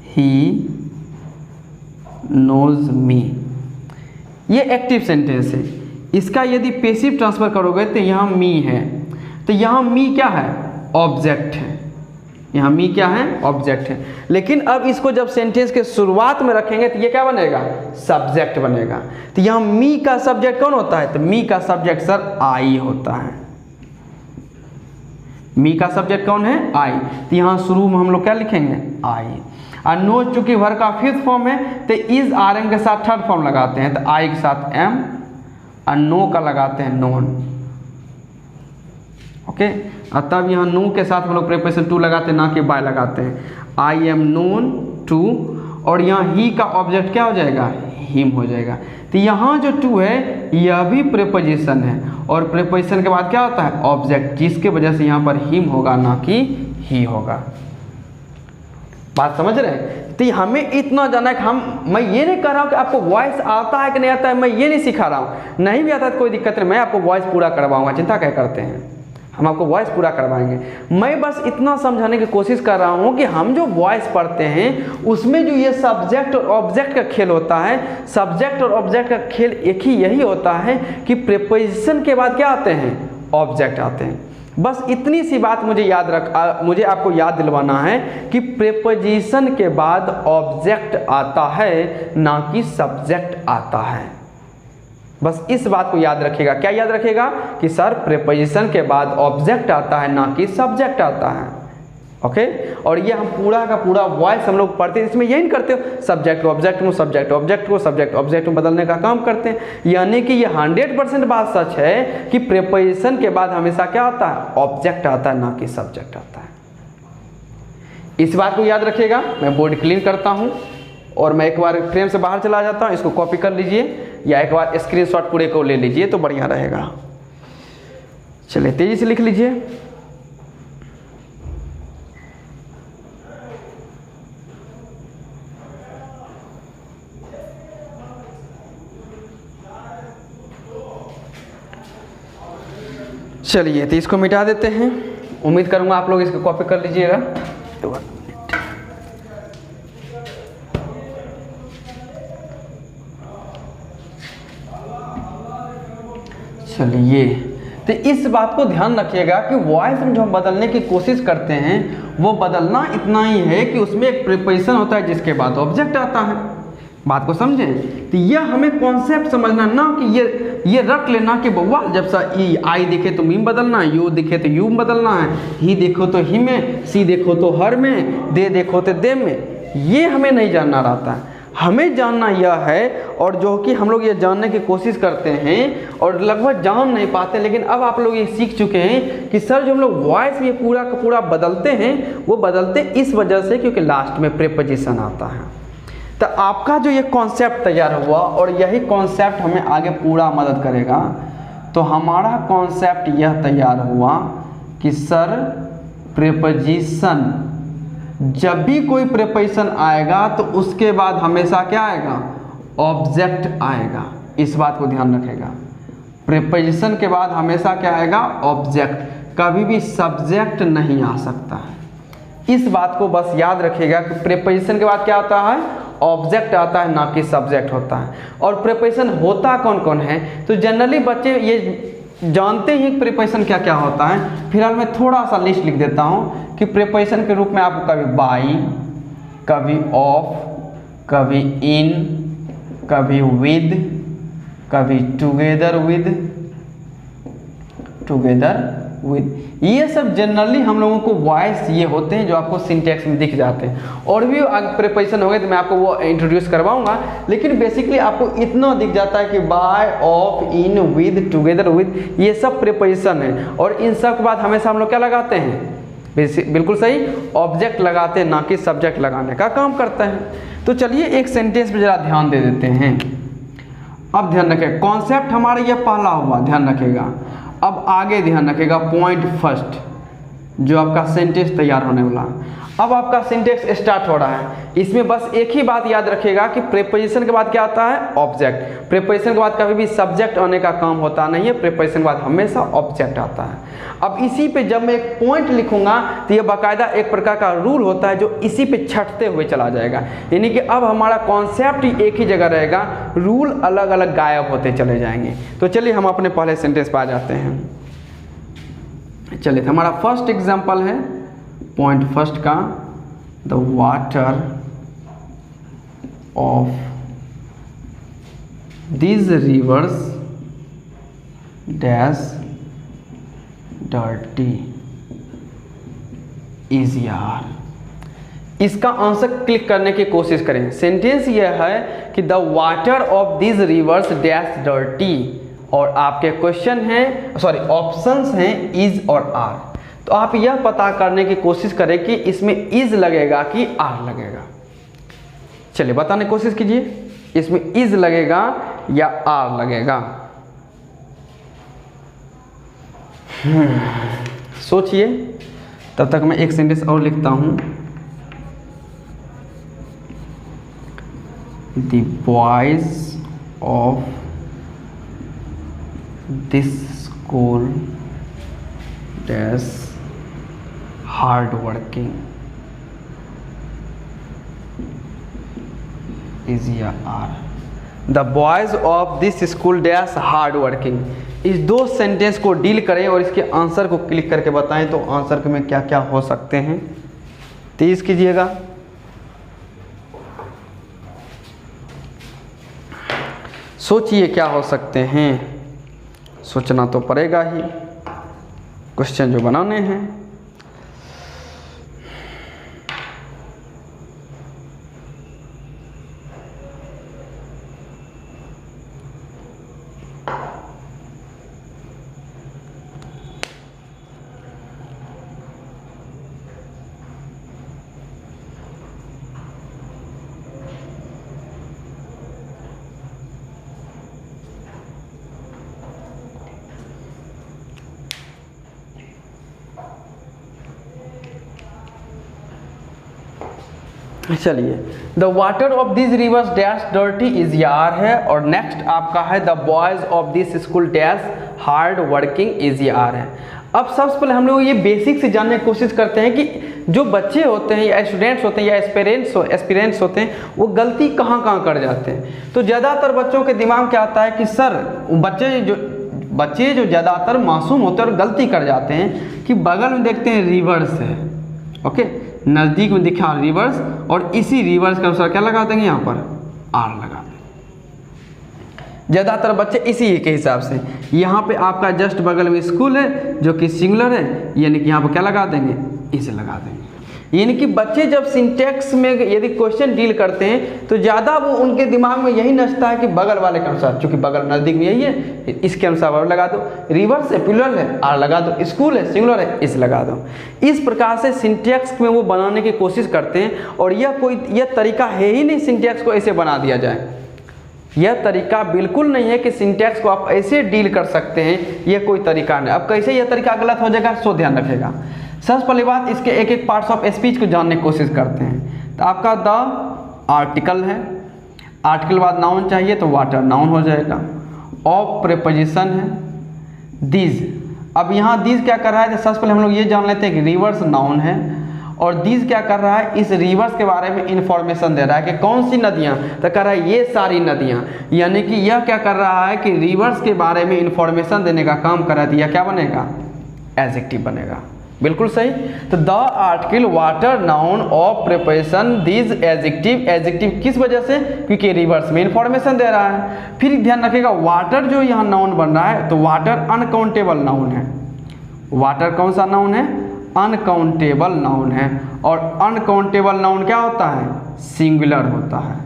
ही नोज मी, ये एक्टिव सेंटेंस है। इसका यदि पैसिव ट्रांसफर करोगे तो यहाँ मी है, तो यहाँ मी क्या है? ऑब्जेक्ट है। यहाँ मी क्या है? ऑब्जेक्ट है। लेकिन अब इसको जब सेंटेंस के शुरुआत में रखेंगे तो ये क्या बनेगा? सब्जेक्ट बनेगा। तो यहाँ मी का सब्जेक्ट कौन होता है? तो मी का सब्जेक्ट सर आई होता है। मी का सब्जेक्ट कौन है? आई। तो यहाँ शुरू में हम लोग क्या लिखेंगे? आई। और नो चूंकि वर्ब का फिफ्थ फॉर्म है तो इज आर एम के साथ थर्ड फॉर्म लगाते हैं, तो आई के साथ एम, और नो का लगाते हैं नोन। ओके, और तब यहाँ नो के साथ हम लोग प्रेपोजिशन टू लगाते हैं, ना कि बाय लगाते हैं। आई एम नोन टू, और यहाँ ही का ऑब्जेक्ट क्या हो जाएगा? हिम हो जाएगा। तो यहाँ जो टू है यह भी प्रेपोजिशन है, और प्रेपोजिशन के बाद क्या होता है? ऑब्जेक्ट, जिसके वजह से यहाँ पर हिम होगा, ना कि ही होगा। बात समझ रहे हैं? तो हमें इतना जानना है कि मैं ये नहीं कह रहा हूँ कि आपको वॉइस आता है कि नहीं आता है, मैं ये नहीं सिखा रहा हूँ। नहीं भी आता है तो कोई दिक्कत नहीं, मैं आपको वॉइस पूरा करवाऊंगा, चिंता क्या करते हैं। हम आपको वॉइस पूरा करवाएंगे। मैं बस इतना समझाने की कोशिश कर रहा हूँ कि हम जो वॉइस पढ़ते हैं उसमें जो ये सब्जेक्ट और ऑब्जेक्ट का खेल होता है, सब्जेक्ट और ऑब्जेक्ट का खेल एक ही यही होता है कि प्रीपोजिशन के बाद क्या आते हैं, ऑब्जेक्ट आते हैं। बस इतनी सी बात मुझे आपको याद दिलवाना है कि प्रीपोजिशन के बाद ऑब्जेक्ट आता है, ना कि सब्जेक्ट आता है। बस इस बात को याद रखिएगा। क्या याद रखिएगा कि सर प्रीपोजिशन के बाद ऑब्जेक्ट आता है, ना कि सब्जेक्ट आता है। ओके, और ये हम पूरा का पूरा वॉइस हम लोग पढ़ते हैं, इसमें यही करते हो, सब्जेक्ट को ऑब्जेक्ट में, सब्जेक्ट ऑब्जेक्ट को सब्जेक्ट ऑब्जेक्ट में बदलने का काम करते हैं। यानी कि ये 100% बात सच है कि प्रीपोजिशन के बाद हमेशा क्या आता है, ऑब्जेक्ट आता है, ना कि सब्जेक्ट आता है। इस बात को याद रखिएगा। मैं बोर्ड क्लीन करता हूँ और मैं एक बार फ्रेम से बाहर चला जाता हूँ, इसको कॉपी कर लीजिए या एक बार स्क्रीनशॉट पूरे को ले लीजिए तो बढ़िया रहेगा। चलिए तेजी से लिख लीजिए। चलिए तो इसको मिटा देते हैं। उम्मीद करूंगा आप लोग इसको कॉपी कर लीजिएगा। चलिए तो इस बात को ध्यान रखिएगा कि वॉइस में जो हम बदलने की कोशिश करते हैं वो बदलना इतना ही है कि उसमें एक प्रीपोजिशन होता है जिसके बाद ऑब्जेक्ट आता है। बात को समझें तो यह हमें कॉन्सेप्ट समझना ना कि ये रख लेना कि बउआ जब सा ई आई दिखे तो मी बदलना है, यू दिखे तो यू बदलना है, ही देखो तो ही में, सी देखो तो हर में, दे देखो तो दे में। ये हमें नहीं जानना रहता है। हमें जानना यह है, और जो कि हम लोग ये जानने की कोशिश करते हैं और लगभग जान नहीं पाते, लेकिन अब आप लोग ये सीख चुके हैं कि सर जो हम लोग वॉइस में पूरा का पूरा बदलते हैं वो बदलते इस वजह से क्योंकि लास्ट में प्रीपोजिशन आता है। तो आपका जो ये कॉन्सेप्ट तैयार हुआ और यही कॉन्सेप्ट हमें आगे पूरा मदद करेगा। तो हमारा कॉन्सेप्ट यह तैयार हुआ कि सर प्रीपोजिशन, जब भी कोई प्रीपोजिशन आएगा तो उसके बाद हमेशा क्या आएगा, ऑब्जेक्ट आएगा। इस बात को ध्यान रखेगा। प्रीपोजिशन के बाद हमेशा क्या आएगा, ऑब्जेक्ट, कभी भी सब्जेक्ट नहीं आ सकता है। इस बात को बस याद रखिएगा कि प्रीपोजिशन के बाद क्या आता है, ऑब्जेक्ट आता है, ना कि सब्जेक्ट होता है। और प्रीपोजिशन होता कौन कौन है, तो जनरली बच्चे ये जानते ही प्रीपोजिशन क्या क्या होता है। फिलहाल मैं थोड़ा सा लिस्ट लिख देता हूँ कि प्रीपोजिशन के रूप में आपको कभी बाई, कभी ऑफ, कभी इन, कभी विद, कभी टुगेदर विद, ये सब जनरली हम लोगों को वॉइस ये होते हैं जो आपको सिंटैक्स में दिख जाते हैं। और भी प्रीपोजिशन हो गए तो मैं आपको वो इंट्रोड्यूस करवाऊंगा, लेकिन बेसिकली आपको इतना दिख जाता है कि by, of, in, with, together with, ये सब प्रीपोजिशन है। और इन सब के बाद हमेशा हम लोग क्या लगाते हैं, बिल्कुल सही, ऑब्जेक्ट लगाते हैं, ना कि सब्जेक्ट लगाने का काम करता है। तो चलिए एक सेंटेंस पे जरा ध्यान दे देते हैं। अब ध्यान रखें, कॉन्सेप्ट हमारा ये पहला हुआ, ध्यान रखेगा। अब आगे ध्यान रखेगा, पॉइंट फर्स्ट जो आपका सेंटेंस तैयार होने वाला। अब आपका सिंटेक्स स्टार्ट हो रहा है। इसमें बस एक ही बात याद रखिएगा कि प्रीपोजिशन के बाद क्या आता है, ऑब्जेक्ट। प्रीपोजिशन के बाद कभी भी सब्जेक्ट आने का काम होता नहीं है, प्रीपोजिशन के बाद हमेशा ऑब्जेक्ट आता है। अब इसी पे जब मैं एक पॉइंट लिखूंगा तो ये बाकायदा एक प्रकार का रूल होता है जो इसी पे छटते हुए चला जाएगा। यानी कि अब हमारा कॉन्सेप्ट एक ही जगह रहेगा, रूल अलग अलग गायब होते चले जाएंगे। तो चलिए हम अपने पहले सेंटेंस पर आ जाते हैं। चलिए हमारा फर्स्ट एग्जाम्पल है पॉइंट फर्स्ट का, the water of these rivers dash dirty is यार। इसका आंसर क्लिक करने की कोशिश करें। सेंटेंस यह है कि the water of this reverse dash dirty, और आपके क्वेश्चन हैं, सॉरी ऑप्शंस हैं इज और आर। तो आप यह पता करने की कोशिश करें कि इसमें इज लगेगा कि आर लगेगा। चलिए बताने की कोशिश कीजिए, इसमें इज लगेगा या आर लगेगा। सोचिए, तब तक मैं एक सेंटेंस और लिखता हूं। The boys of this school dash hard working is are. The boys of this school dash hard working. इस दो सेंटेंस को डील करें और इसके आंसर को क्लिक करके बताएं तो आंसर में क्या क्या हो सकते हैं, तेज कीजिएगा। सोचिए क्या हो सकते हैं, सोचना तो पड़ेगा ही, क्वेश्चन जो बनाने हैं। चलिए, the water of this reverse dash dirty is यार है, और नेक्स्ट आपका है the boys of this school dash hard working is यार है। अब सबसे पहले हम लोग ये बेसिक से जानने की कोशिश करते हैं कि जो बच्चे होते हैं या स्टूडेंट्स होते हैं या एस्पिरेंट्स होते हैं वो गलती कहाँ कहाँ कर जाते हैं। तो ज़्यादातर बच्चों के दिमाग में क्या आता है कि सर बच्चे जो ज़्यादातर मासूम होते हैं और गलती कर जाते हैं कि बगल में देखते हैं रिवर्स है, ओके, नज़दीक में दिखा रिवर्स, और इसी रिवर्स के अनुसार क्या लगा देंगे, यहाँ पर आर लगा देंगे। ज़्यादातर बच्चे इसी के हिसाब से, यहाँ पे आपका जस्ट बगल में स्कूल है जो कि सिंगुलर है, यानी कि यहाँ पर क्या लगा देंगे, इसे लगा देंगे। यानी कि बच्चे जब सिंटेक्स में यदि क्वेश्चन डील करते हैं तो ज़्यादा वो उनके दिमाग में यही नचता है कि बगल वाले के अनुसार, चूँकि बगल नज़दीक में यही है इसके अनुसार वर्ब लगा दो, रिवर्स है प्लूरल है आर लगा दो, स्कूल है सिंगुलर है इस लगा दो। इस प्रकार से सिंटेक्स में वो बनाने की कोशिश करते हैं, और यह तरीका है ही नहीं सिंटेक्स को ऐसे बना दिया जाए। यह तरीका बिल्कुल नहीं है कि सिंटेक्स को आप ऐसे डील कर सकते हैं, यह कोई तरीका नहीं। अब कैसे यह तरीका गलत हो जाएगा सो ध्यान रखेगा। सबसे पहली बात, इसके एक एक पार्ट्स ऑफ स्पीच को जानने की कोशिश करते हैं। तो आपका द आर्टिकल है, आर्टिकल बाद नाउन चाहिए तो वाटर नाउन हो जाएगा। ऑफ प्रीपोजिशन है दीज। अब यहाँ दीज क्या कर रहा है, तो सबसे पहले हम लोग ये जान लेते हैं कि रिवर्स नाउन है, और दीज क्या कर रहा है, इस रिवर्स के बारे में इंफॉर्मेशन दे रहा है कि कौन सी नदियाँ, तो कर रहा है ये सारी नदियाँ। यानी कि यह क्या कर रहा है कि रिवर्स के बारे में इंफॉर्मेशन देने का काम कर रहा है। यह क्या बनेगा, एडजेक्टिव बनेगा। बिल्कुल सही। तो the article water noun of preposition these adjective. Adjective किस वजह से, क्योंकि रिवर्स में इंफॉर्मेशन दे रहा है। फिर ध्यान रखिएगा वाटर जो यहाँ नाउन बन रहा है तो वाटर अनकाउंटेबल नाउन है। वाटर कौन सा नाउन है, अनकाउंटेबल नाउन है, और अनकाउंटेबल नाउन क्या होता है, सिंगुलर होता है।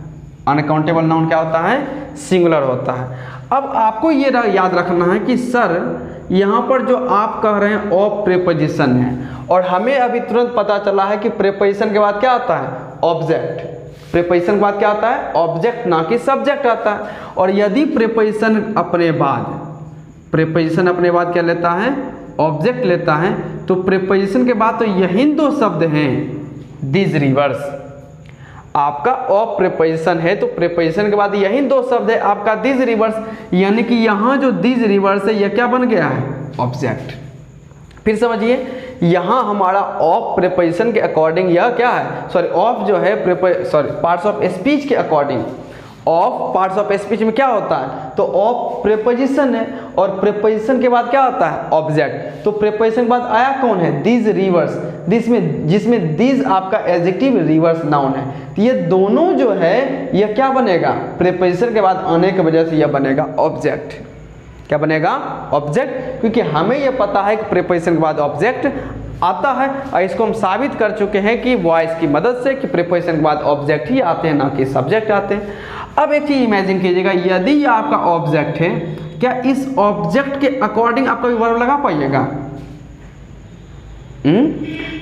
अनकाउंटेबल नाउन क्या होता है, सिंगुलर होता है। अब आपको ये याद रखना है कि सर यहाँ पर जो आप कह रहे हैं ऑफ प्रीपोजिशन है, और हमें अभी तुरंत पता चला है कि प्रीपोजिशन के बाद क्या आता है, ऑब्जेक्ट। प्रीपोजिशन के बाद क्या आता है, ऑब्जेक्ट, ना कि सब्जेक्ट आता है। और यदि प्रीपोजिशन अपने बाद क्या लेता है, ऑब्जेक्ट लेता है, तो प्रीपोजिशन के बाद तो यही दो शब्द हैं, दिस रिवर्स। आपका ऑफ प्रीपोजिशन है तो प्रीपोजिशन के बाद यही दो शब्द है आपका दिस रिवर्स, यानी कि यहाँ जो दिस रिवर्स है यह क्या बन गया है, ऑब्जेक्ट। फिर समझिए, यहाँ हमारा ऑफ प्रीपोजिशन के अकॉर्डिंग यह क्या है, सॉरी ऑफ जो है पार्ट्स ऑफ स्पीच के according, of parts of speech में क्या होता है, तो ऑफ प्रीपोजिशन है, और प्रीपोजिशन के बाद क्या होता है, ऑब्जेक्ट। तो प्रीपोजिशन के बाद आया कौन है, दिस रिवर्स, जिसमें दिस आपका एडजेक्टिव रिवर्स नाउन है। तो ये दोनों जो है यह क्या बनेगा, प्रीपोजिशन के बाद आने की वजह से यह बनेगा ऑब्जेक्ट। क्या बनेगा, ऑब्जेक्ट, क्योंकि हमें यह पता है कि प्रीपोजिशन के बाद ऑब्जेक्ट आता है, और इसको हम साबित कर चुके हैं कि वॉइस की मदद से कि प्रीपोजिशन के बाद ऑब्जेक्ट ही आते हैं, ना कि सब्जेक्ट आते हैं। अब एक चीज इमेजिन कीजिएगा, यदि ये आपका ऑब्जेक्ट है, क्या इस ऑब्जेक्ट के अकॉर्डिंग आप कभी वर्ब लगा पाइएगा?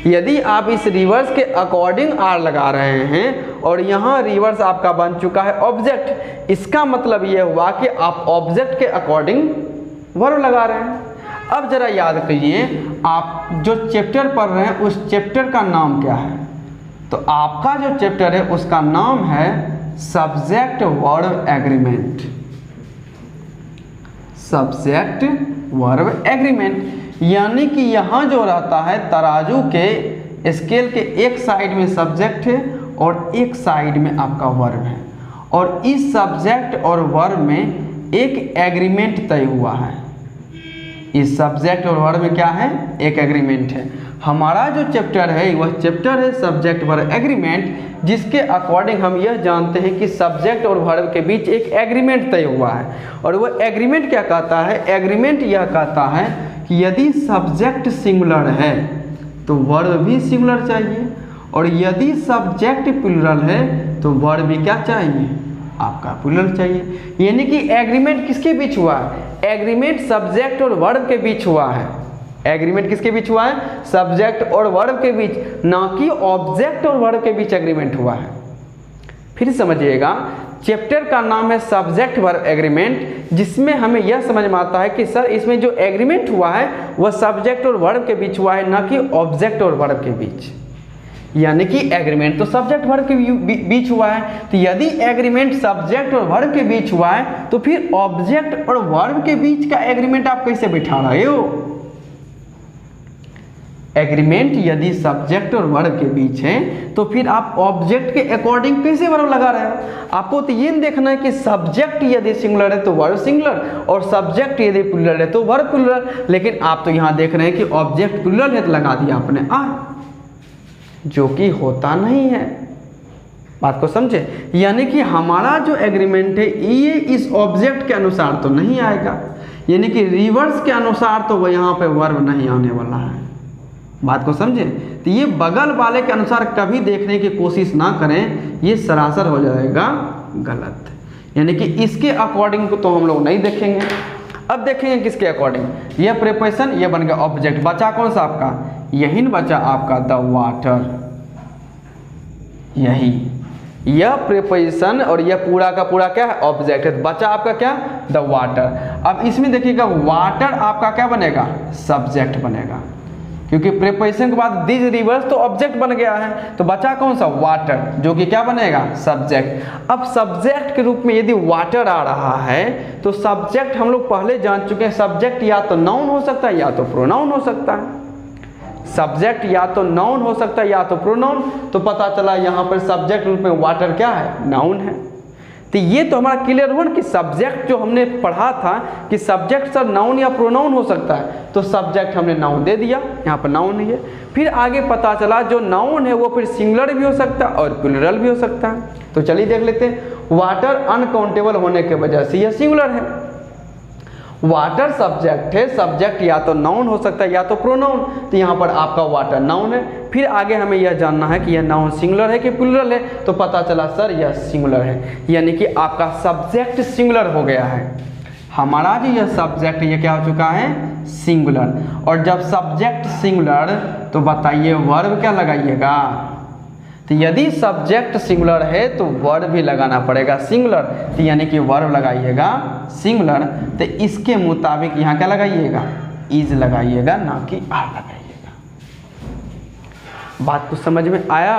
यदि आप इस रिवर्स के अकॉर्डिंग आर लगा रहे हैं और यहाँ रिवर्स आपका बन चुका है ऑब्जेक्ट, इसका मतलब यह हुआ कि आप ऑब्जेक्ट के अकॉर्डिंग वर्ब लगा रहे हैं। अब जरा याद कीजिए, आप जो चैप्टर पढ़ रहे हैं उस चैप्टर का नाम क्या है, तो आपका जो चैप्टर है उसका नाम है subject verb agreement. Subject verb agreement. यानी कि यहाँ जो रहता है तराजू के स्केल के एक साइड में सब्जेक्ट है और एक साइड में आपका वर्ब है, और इस सब्जेक्ट और वर्ब में एक एग्रीमेंट तय हुआ है। इस सब्जेक्ट और वर्ब में क्या है? एक एग्रीमेंट है। हमारा जो चैप्टर है वह चैप्टर है सब्जेक्ट वर्ब एग्रीमेंट, जिसके अकॉर्डिंग हम यह जानते हैं कि सब्जेक्ट और वर्ब के बीच एक एग्रीमेंट तय हुआ है। और वह एग्रीमेंट क्या कहता है? एग्रीमेंट यह कहता है कि यदि सब्जेक्ट सिंगुलर है तो वर्ब भी सिंगुलर चाहिए, और यदि सब्जेक्ट प्लूरल है तो वर्ब भी क्या चाहिए? आपका प्लूरल चाहिए। यानी कि एग्रीमेंट किसके बीच हुआ है? एग्रीमेंट सब्जेक्ट और वर्ब के बीच हुआ है। एग्रीमेंट किसके बीच हुआ है? सब्जेक्ट और वर्ब के बीच, ना कि ऑब्जेक्ट और वर्ब के बीच एग्रीमेंट हुआ है। फिर समझिएगा, चैप्टर का नाम है सब्जेक्ट वर्ब एग्रीमेंट, जिसमें हमें यह समझ में आता है कि सर इसमें जो एग्रीमेंट हुआ है वह सब्जेक्ट और वर्ब के बीच हुआ है, ना कि ऑब्जेक्ट और वर्ब के बीच। यानी कि एग्रीमेंट तो सब्जेक्ट वर्ब के बीच हुआ है, तो यदि एग्रीमेंट सब्जेक्ट और वर्ब के बीच हुआ है तो फिर ऑब्जेक्ट और वर्ब के बीच का एग्रीमेंट आप कैसे बिठा रहे हो? एग्रीमेंट यदि सब्जेक्ट और वर्ब के बीच है तो फिर आप ऑब्जेक्ट के अकॉर्डिंग कैसे वर्ब लगा रहे हो? आपको तो ये देखना है कि सब्जेक्ट यदि सिंगुलर है तो वर्ब सिंगुलर, और सब्जेक्ट यदि प्लूरल है तो वर्ब प्लूरल। लेकिन आप तो यहाँ देख रहे हैं कि ऑब्जेक्ट प्लूरल है तो लगा दिया आपने आर, जो कि होता नहीं है। बात को समझे? यानी कि हमारा जो एग्रीमेंट है ये इस ऑब्जेक्ट के अनुसार तो नहीं आएगा, यानी कि रिवर्स के अनुसार तो वह यहाँ पे वर्ब नहीं आने वाला है। बात को समझे? तो ये बगल वाले के अनुसार कभी देखने की कोशिश ना करें, ये सरासर हो जाएगा गलत। यानी कि इसके अकॉर्डिंग को तो हम लोग नहीं देखेंगे। अब देखेंगे किसके अकॉर्डिंग? यह प्रीपोजिशन, ये बन गया ऑब्जेक्ट। बचा कौन सा आपका? यही न बचा आपका द वाटर। यही यह प्रीपोजिशन और यह पूरा का पूरा क्या है? ऑब्जेक्ट है। बचा आपका क्या? The water. अब इसमें देखिएगा वाटर आपका क्या बनेगा? सब्जेक्ट बनेगा, क्योंकि प्रीपोजिशन के बाद दिस रिवर्स तो ऑब्जेक्ट बन गया है, तो बचा कौन सा? वाटर, जो कि क्या बनेगा? सब्जेक्ट। अब सब्जेक्ट के रूप में यदि वाटर आ रहा है तो सब्जेक्ट हम लोग पहले जान चुके हैं, सब्जेक्ट या तो नाउन हो सकता है या तो प्रोनाउन हो सकता है। सब्जेक्ट या तो नाउन हो सकता है या तो प्रोनाउन। तो पता चला यहाँ पर सब्जेक्ट रूप में वाटर क्या है? नाउन है। तो ये तो हमारा क्लियर हुआ ना कि सब्जेक्ट जो हमने पढ़ा था कि सब्जेक्ट सर नाउन या प्रोनाउन हो सकता है, तो सब्जेक्ट हमने नाउन दे दिया, यहाँ पर नाउन है। फिर आगे पता चला जो नाउन है वो फिर सिंगुलर भी हो सकता है और प्लूरल भी हो सकता है। तो चलिए देख लेते हैं। वाटर अनकाउंटेबल होने के वजह से यह सिंगुलर है। वाटर सब्जेक्ट है, सब्जेक्ट या तो नाउन हो सकता है या तो प्रोनाउन, तो यहाँ पर आपका वाटर नाउन है। फिर आगे हमें यह जानना है कि यह नाउन सिंगुलर है कि प्लूरल है, तो पता चला सर यह सिंगुलर है, यानी कि आपका सब्जेक्ट सिंगुलर हो गया है। हमारा जो यह सब्जेक्ट ये क्या हो चुका है? सिंगुलर। और जब सब्जेक्ट सिंगुलर तो बताइए वर्ब क्या लगाइएगा? तो यदि सब्जेक्ट सिंगुलर है तो वर्ब भी लगाना पड़ेगा सिंगुलर, तो यानी कि वर्ब लगाइएगा सिंगुलर। तो इसके मुताबिक यहाँ क्या लगाइएगा? इज लगाइएगा, ना कि आर लगाइएगा। बात कुछ समझ में आया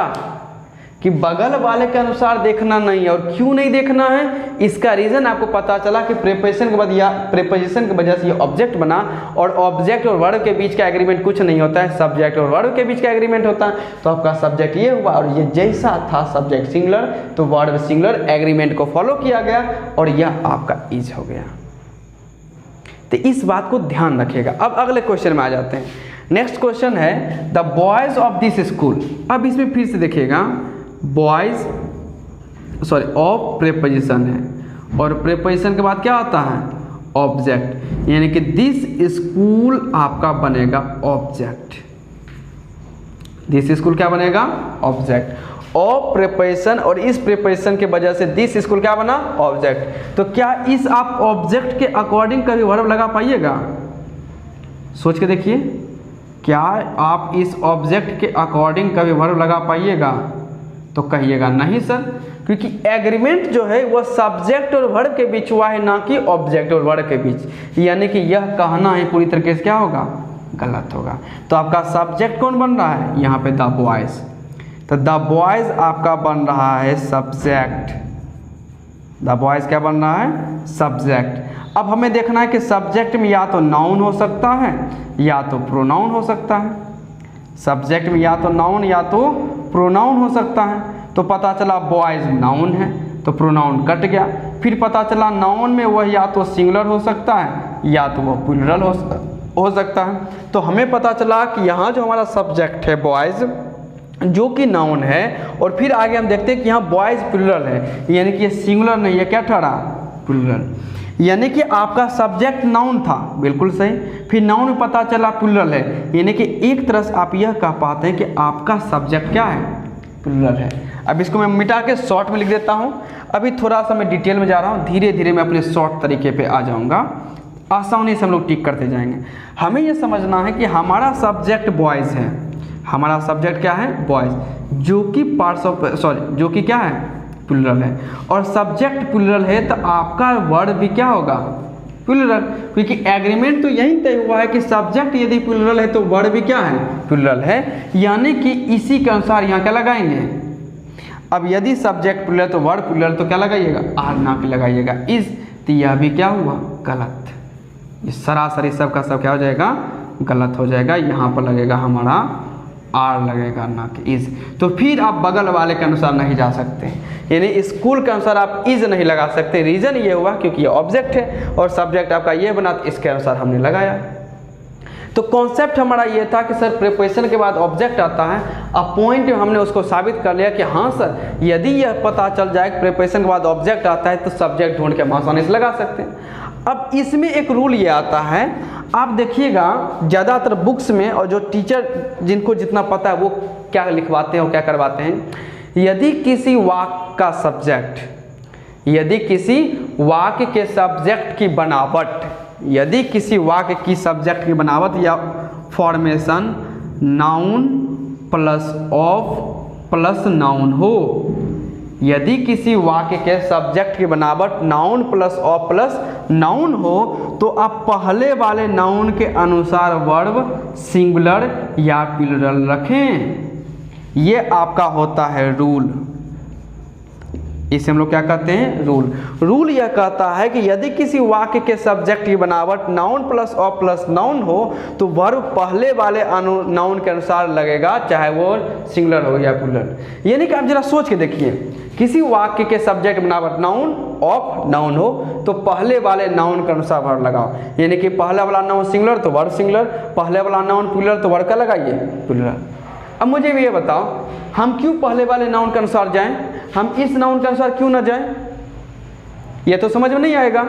कि बगल वाले के अनुसार देखना नहीं है। और क्यों नहीं देखना है? इसका रीज़न आपको पता चला कि प्रीपोजिशन के बाद या प्रीपोजिशन की वजह से ये ऑब्जेक्ट बना, और ऑब्जेक्ट और वर्ब के बीच का एग्रीमेंट कुछ नहीं होता है, सब्जेक्ट और वर्ब के बीच का एग्रीमेंट होता है। तो आपका सब्जेक्ट ये हुआ, और ये जैसा था सब्जेक्ट सिंगुलर तो वर्ब सिंगुलर, एग्रीमेंट को फॉलो किया गया और यह आपका इज हो गया। तो इस बात को ध्यान रखिएगा। अब अगले क्वेश्चन में आ जाते हैं। नेक्स्ट क्वेश्चन है the boys of this school. अब इसमें फिर से देखिएगा, बॉयज ऑफ प्रीपोजिशन है, और प्रीपोजिशन के बाद क्या आता है? ऑब्जेक्ट, यानी कि दिस स्कूल आपका बनेगा ऑब्जेक्ट। दिस स्कूल क्या बनेगा? ऑब्जेक्ट। ऑफ प्रीपोजिशन, और इस प्रीपोजिशन के वजह से दिस स्कूल क्या बना? ऑब्जेक्ट। तो क्या इस आप ऑब्जेक्ट के अकॉर्डिंग कभी वर्ब लगा पाइएगा? सोच के देखिए, क्या आप इस ऑब्जेक्ट के अकॉर्डिंग कभी वर्ब लगा पाइएगा? तो कहिएगा नहीं सर, क्योंकि एग्रीमेंट जो है वह सब्जेक्ट और वर्ब के बीच हुआ है, ना कि ऑब्जेक्ट और वर्ब के बीच। यानी कि यह कहना है पूरी तरीके से क्या होगा? गलत होगा। तो आपका सब्जेक्ट कौन बन रहा है? यहाँ पे द बॉयज। तो द बॉयज आपका बन रहा है सब्जेक्ट। द बॉयज क्या बन रहा है? सब्जेक्ट। अब हमें देखना है कि सब्जेक्ट में या तो नाउन हो सकता है या तो प्रोनाउन हो सकता है। सब्जेक्ट में या तो नाउन या तो प्रोनाउन हो सकता है। तो पता चला बॉयज़ नाउन है तो प्रोनाउन कट गया। फिर पता चला नाउन में वह या तो सिंगुलर हो सकता है या तो वह प्लूरल हो सकता है। तो हमें पता चला कि यहाँ जो हमारा सब्जेक्ट है बॉयज़ जो कि नाउन है, और फिर आगे हम देखते हैं कि यहाँ बॉयज़ प्लूरल है, यानी कि ये सिंगुलर नहीं है, क्या ठहरा? प्लूरल। यानी कि आपका सब्जेक्ट नाउन था, बिल्कुल सही। फिर नाउन में पता चला प्लूरल है, यानी कि एक तरह से आप यह कह पाते हैं कि आपका सब्जेक्ट क्या है? प्लूरल है। अब इसको मैं मिटा के शॉर्ट में लिख देता हूँ। अभी थोड़ा सा मैं डिटेल में जा रहा हूँ, धीरे धीरे मैं अपने शॉर्ट तरीके पे आ जाऊँगा, आसानी से हम लोग टिक करते जाएंगे। हमें यह समझना है कि हमारा सब्जेक्ट बॉयज़ है। हमारा सब्जेक्ट क्या है? बॉयज़, जो कि जो कि क्या है? प्लूरल है। और सब्जेक्ट प्लूरल है तो आपका वर्ड भी क्या होगा? प्लूरल, क्योंकि एग्रीमेंट तो यही तय हुआ है कि सब्जेक्ट यदि प्लूरल है तो वर्ड भी क्या है? प्लूरल है। यानी कि इसी के अनुसार यहाँ क्या लगाएंगे? अब यदि सब्जेक्ट प्लूरल है तो वर्ड प्लूरल, तो क्या लगाइएगा? आर ना के लगाइएगा। इस तो यह भी क्या हुआ? गलत। ये सरासरी सब का सब क्या हो जाएगा? गलत हो जाएगा। यहाँ पर लगेगा हमारा आर लगेगा, ना कि इज। तो फिर आप बगल वाले के अनुसार नहीं जा सकते, यानी स्कूल के अनुसार आप इज नहीं लगा सकते। रीज़न ये हुआ क्योंकि ये ऑब्जेक्ट है और सब्जेक्ट आपका ये बना, तो इसके अनुसार हमने लगाया। तो कॉन्सेप्ट हमारा ये था कि सर प्रीपोजिशन के बाद ऑब्जेक्ट आता है। अब पॉइंट हमने उसको साबित कर लिया कि हाँ सर, यदि यह पता चल जाए कि प्रीपोजिशन के बाद ऑब्जेक्ट आता है तो सब्जेक्ट ढूंढ के हम आसानी से लगा सकते हैं। अब इसमें एक रूल ये आता है, आप देखिएगा ज़्यादातर बुक्स में, और जो टीचर जिनको जितना पता है वो क्या लिखवाते हैं और क्या करवाते हैं, यदि किसी वाक्य का सब्जेक्ट, यदि किसी वाक्य के सब्जेक्ट की बनावट, यदि किसी वाक्य की सब्जेक्ट की बनावट या formation noun plus of plus noun हो, यदि किसी वाक्य के सब्जेक्ट की बनावट noun plus of plus noun हो, तो आप पहले वाले नाउन के अनुसार वर्ब सिंगुलर या प्लूरल रखें। ये आपका होता है रूल। इसे हम लोग क्या कहते हैं? रूल। रूल यह कहता है कि यदि किसी वाक्य के सब्जेक्ट की बनावट noun plus of plus noun हो तो वर्ब पहले वाले नाउन के अनुसार लगेगा, चाहे वो सिंगुलर हो या प्लूरल। यानी कि आप जरा सोच के देखिए, किसी वाक्य के सब्जेक्ट बनावट नाउन ऑफ नाउन हो तो पहले वाले नाउन के अनुसार वर्ब लगाओ। यानी कि पहला वाला नाउन सिंगुलर तो वर्ब सिंगुलर, पहले वाला नाउन प्लूरल तो वर्ब क्या लगाइए? प्लूरल। अब मुझे भी ये बताओ, हम क्यों पहले वाले नाउन के अनुसार जाएं? हम इस नाउन के अनुसार क्यों ना जाएं? ये तो समझ में नहीं आएगा।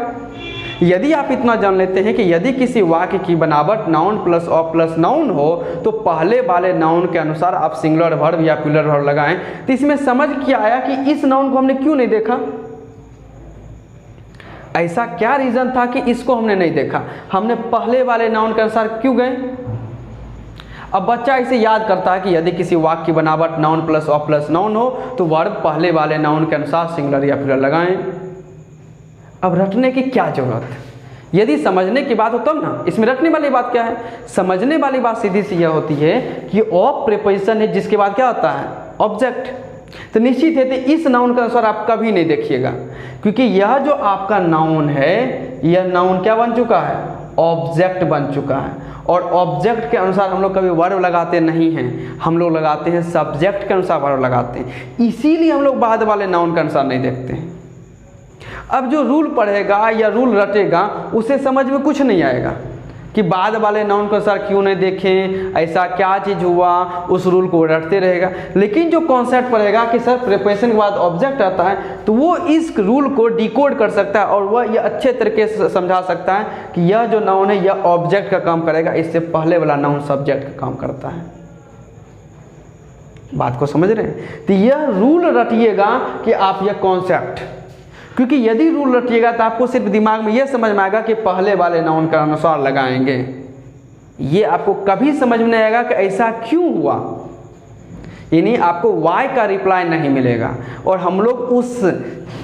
यदि आप इतना जान लेते हैं कि यदि किसी वाक्य की बनावट noun plus of plus noun हो तो पहले वाले नाउन के अनुसार आप सिंगुलर वर्ब या प्लूरल वर्ब लगाएं, तो इसमें समझ क्या आया कि इस नाउन को हमने क्यों नहीं देखा? ऐसा क्या रीज़न था कि इसको हमने नहीं देखा? हमने पहले वाले नाउन के अनुसार क्यों गए? अब बच्चा इसे याद करता है कि यदि किसी वाक्य की बनावट noun plus of plus noun हो तो वर्ब पहले वाले नाउन के अनुसार सिंगुलर या प्लूरल लगाएं। अब रटने की क्या जरूरत? यदि समझने की बात हो तब ना, इसमें रटने वाली बात क्या है? समझने वाली बात सीधी सी यह होती है कि ऑफ प्रीपोजिशन है जिसके बाद क्या होता है? ऑब्जेक्ट। तो निश्चित है कि इस नाउन के अनुसार आप कभी नहीं देखिएगा, क्योंकि यह जो आपका नाउन है यह नाउन क्या बन चुका है? ऑब्जेक्ट बन चुका है। और ऑब्जेक्ट के अनुसार हम लोग कभी वर्ब लगाते नहीं हैं, हम लोग लगाते हैं सब्जेक्ट के अनुसार वर्ब लगाते हैं। इसीलिए हम लोग बाद वाले नाउन के अनुसार नहीं देखते हैं। अब जो रूल पढ़ेगा या रूल रटेगा उसे समझ में कुछ नहीं आएगा कि बाद वाले नाउन के अनुसार क्यों नहीं देखें, ऐसा क्या चीज़ हुआ, उस रूल को रटते रहेगा। लेकिन जो कॉन्सेप्ट पढ़ेगा कि सर प्रीपोजिशन के बाद ऑब्जेक्ट आता है, तो वो इस रूल को डिकोड कर सकता है और वह यह अच्छे तरीके से समझा सकता है कि यह जो नाउन है यह ऑब्जेक्ट का काम करेगा, इससे पहले वाला नाउन सब्जेक्ट का काम करता है। बात को समझ रहे हैं? तो यह रूल रटिएगा कि आप यह कॉन्सेप्ट, क्योंकि यदि रूल रटिएगा तो आपको सिर्फ दिमाग में यह समझ में आएगा कि पहले वाले नाउन के अनुसार लगाएंगे। ये आपको कभी समझ में नहीं आएगा कि ऐसा क्यों हुआ, यानी आपको वाई का रिप्लाई नहीं मिलेगा। और हम लोग उस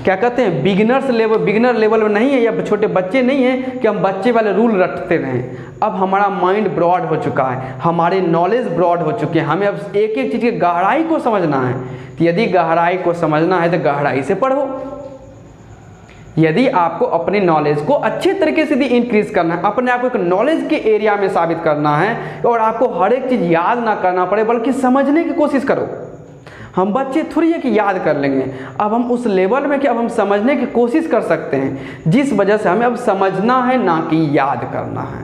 क्या कहते हैं बिगिनर लेवल में नहीं है, या छोटे बच्चे नहीं हैं कि हम बच्चे वाले रूल रटते रहें। अब हमारा माइंड ब्रॉड हो चुका है, हमारे नॉलेज ब्रॉड हो चुके हैं, हमें अब एक एक चीज़ की गहराई को समझना है। तो यदि गहराई को समझना है तो गहराई से पढ़ो। यदि आपको अपनी नॉलेज को अच्छे तरीके से भी इंक्रीज करना है, अपने आप को एक नॉलेज के एरिया में साबित करना है और आपको हर एक चीज़ याद ना करना पड़े बल्कि समझने की कोशिश करो। हम बच्चे थोड़ी है कि याद कर लेंगे, अब हम उस लेवल में कि अब हम समझने की कोशिश कर सकते हैं, जिस वजह से हमें अब समझना है ना कि याद करना है।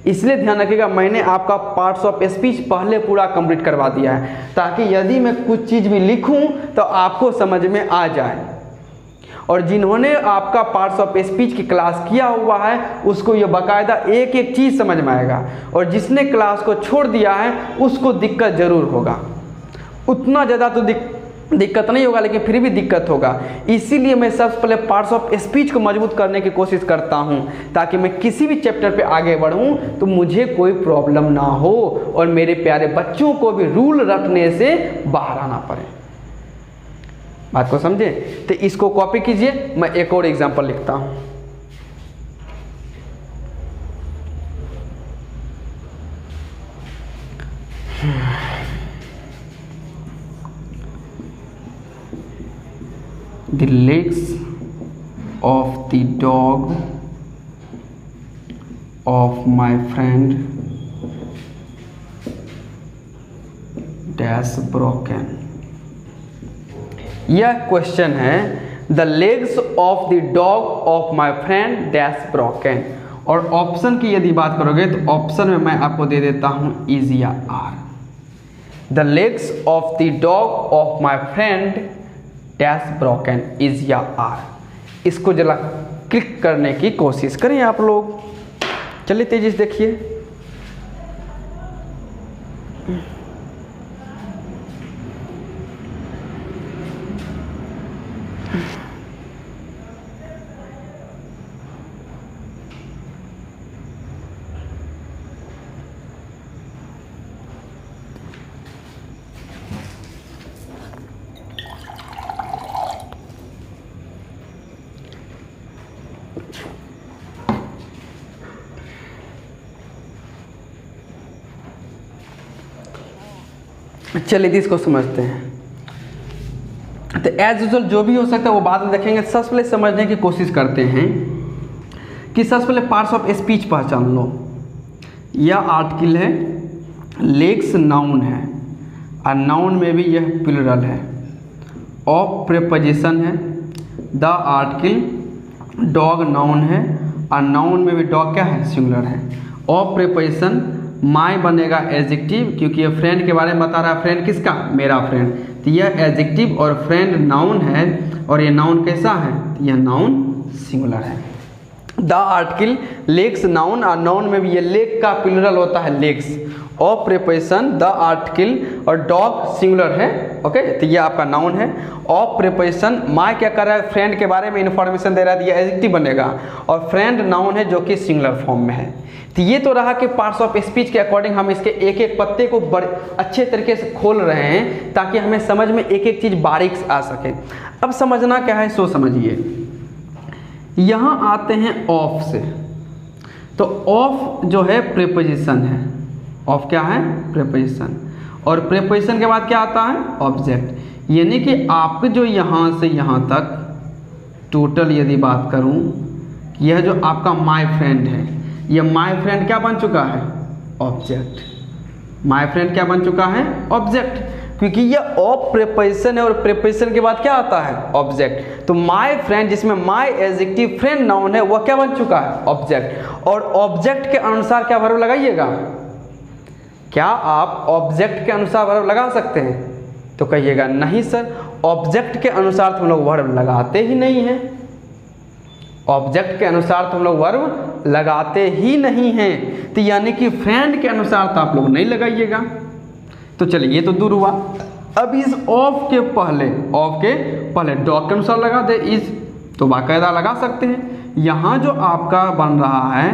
इसलिए ध्यान रखिएगा, मैंने आपका पार्ट्स ऑफ स्पीच पहले पूरा कंप्लीट करवा दिया है ताकि यदि मैं कुछ चीज़ भी लिखूं तो आपको समझ में आ जाए। और जिन्होंने आपका पार्ट्स ऑफ स्पीच की क्लास किया हुआ है उसको ये बाकायदा एक एक चीज़ समझ में आएगा, और जिसने क्लास को छोड़ दिया है उसको दिक्कत ज़रूर होगा। उतना ज़्यादा तो दिक्कत नहीं होगा लेकिन फिर भी दिक्कत होगा। इसीलिए मैं सबसे पहले पार्ट्स ऑफ स्पीच को मजबूत करने की कोशिश करता हूं ताकि मैं किसी भी चैप्टर पे आगे बढ़ूं तो मुझे कोई प्रॉब्लम ना हो और मेरे प्यारे बच्चों को भी रूल रखने से बाहर आना पड़े। बात को समझे? तो इसको कॉपी कीजिए, मैं एक और एग्जाम्पल लिखता हूं। The legs of the dog of my friend dash broken। यह क्वेश्चन है, the legs of the dog of my friend dash broken. और ऑप्शन की यदि बात करोगे तो ऑप्शन में मैं आपको दे देता हूं इज या are. The legs of the dog of my friend dash broken, is या आर। इसको जरा क्लिक करने की कोशिश करें आप लोग। चलिए तेजी से देखिए। चलिए इसको समझते हैं। तो एज यूजुअल जो भी हो सकता है वो बाद में देखेंगे। सबसे पहले समझने की कोशिश करते हैं कि सबसे पहले पार्ट्स ऑफ स्पीच पहचान लो। यह आर्टिकल है, लेग्स नाउन है और नाउन में भी यह प्लूरल है। ऑफ प्रीपोजिशन है, द आर्टिकल डॉग नाउन है और नाउन में भी डॉग क्या है, सिंगुलर है। ऑफ प्रीपोजिशन माई बनेगा एडजेक्टिव क्योंकि ये फ्रेंड के बारे में बता रहा है। फ्रेंड किसका, मेरा फ्रेंड, तो यह एडजेक्टिव और फ्रेंड नाउन है और ये नाउन कैसा है, तो यह नाउन सिंगुलर है। द आर्टिकल लेग्स नाउन और नाउन में भी ये लेग का प्लूरल होता है legs. Of preposition the article और डॉग सिंगुलर है। ओके, तो ये आपका नाउन है। ऑफ प्रीपोजिशन माई क्या कर रहा है, फ्रेंड के बारे में इंफॉर्मेशन दे रहा है, तो ये एडजेक्टिव बनेगा और फ्रेंड नाउन है जो कि सिंगुलर फॉर्म में है। तो ये तो रहा कि पार्ट्स ऑफ स्पीच के अकॉर्डिंग हम इसके एक एक पत्ते को बड़े अच्छे तरीके से खोल रहे हैं ताकि हमें समझ में एक एक चीज़ बारीक से आ सके। अब समझना क्या है सो समझिए। यहाँ आते हैं ऑफ से, तो ऑफ जो है प्रीपोजिशन है। ऑफ क्या है, प्रीपोजिशन, और प्रीपोजिशन के बाद क्या आता है, ऑब्जेक्ट। यानी कि आप जो यहाँ से यहाँ तक टोटल यदि बात करूँ, यह जो आपका माय फ्रेंड है, यह माय फ्रेंड क्या बन चुका है, ऑब्जेक्ट। माय फ्रेंड क्या बन चुका है, ऑब्जेक्ट, क्योंकि यह ऑफ प्रीपोजिशन है और प्रीपोजिशन के बाद क्या आता है, ऑब्जेक्ट। तो माय फ्रेंड जिसमें माय एडजेक्टिव, फ्रेंड नाउन है, वह क्या बन चुका है, ऑब्जेक्ट। और ऑब्जेक्ट के अनुसार क्या वर्ब लगाइएगा। क्या आप ऑब्जेक्ट के अनुसार वर्ब लगा सकते हैं, तो कहिएगा नहीं सर, ऑब्जेक्ट के अनुसार तो हम लोग वर्ब लगाते ही नहीं हैं। ऑब्जेक्ट के अनुसार तो हम लोग वर्ब लगाते ही नहीं हैं, तो यानी कि फ्रेंड के अनुसार तो आप लोग नहीं लगाइएगा। तो चलिए ये तो दूर हुआ। अब इस ऑफ के पहले डॉग के अनुसार लगा दे इस, तो बाकायदा लगा सकते हैं। यहाँ जो आपका बन रहा है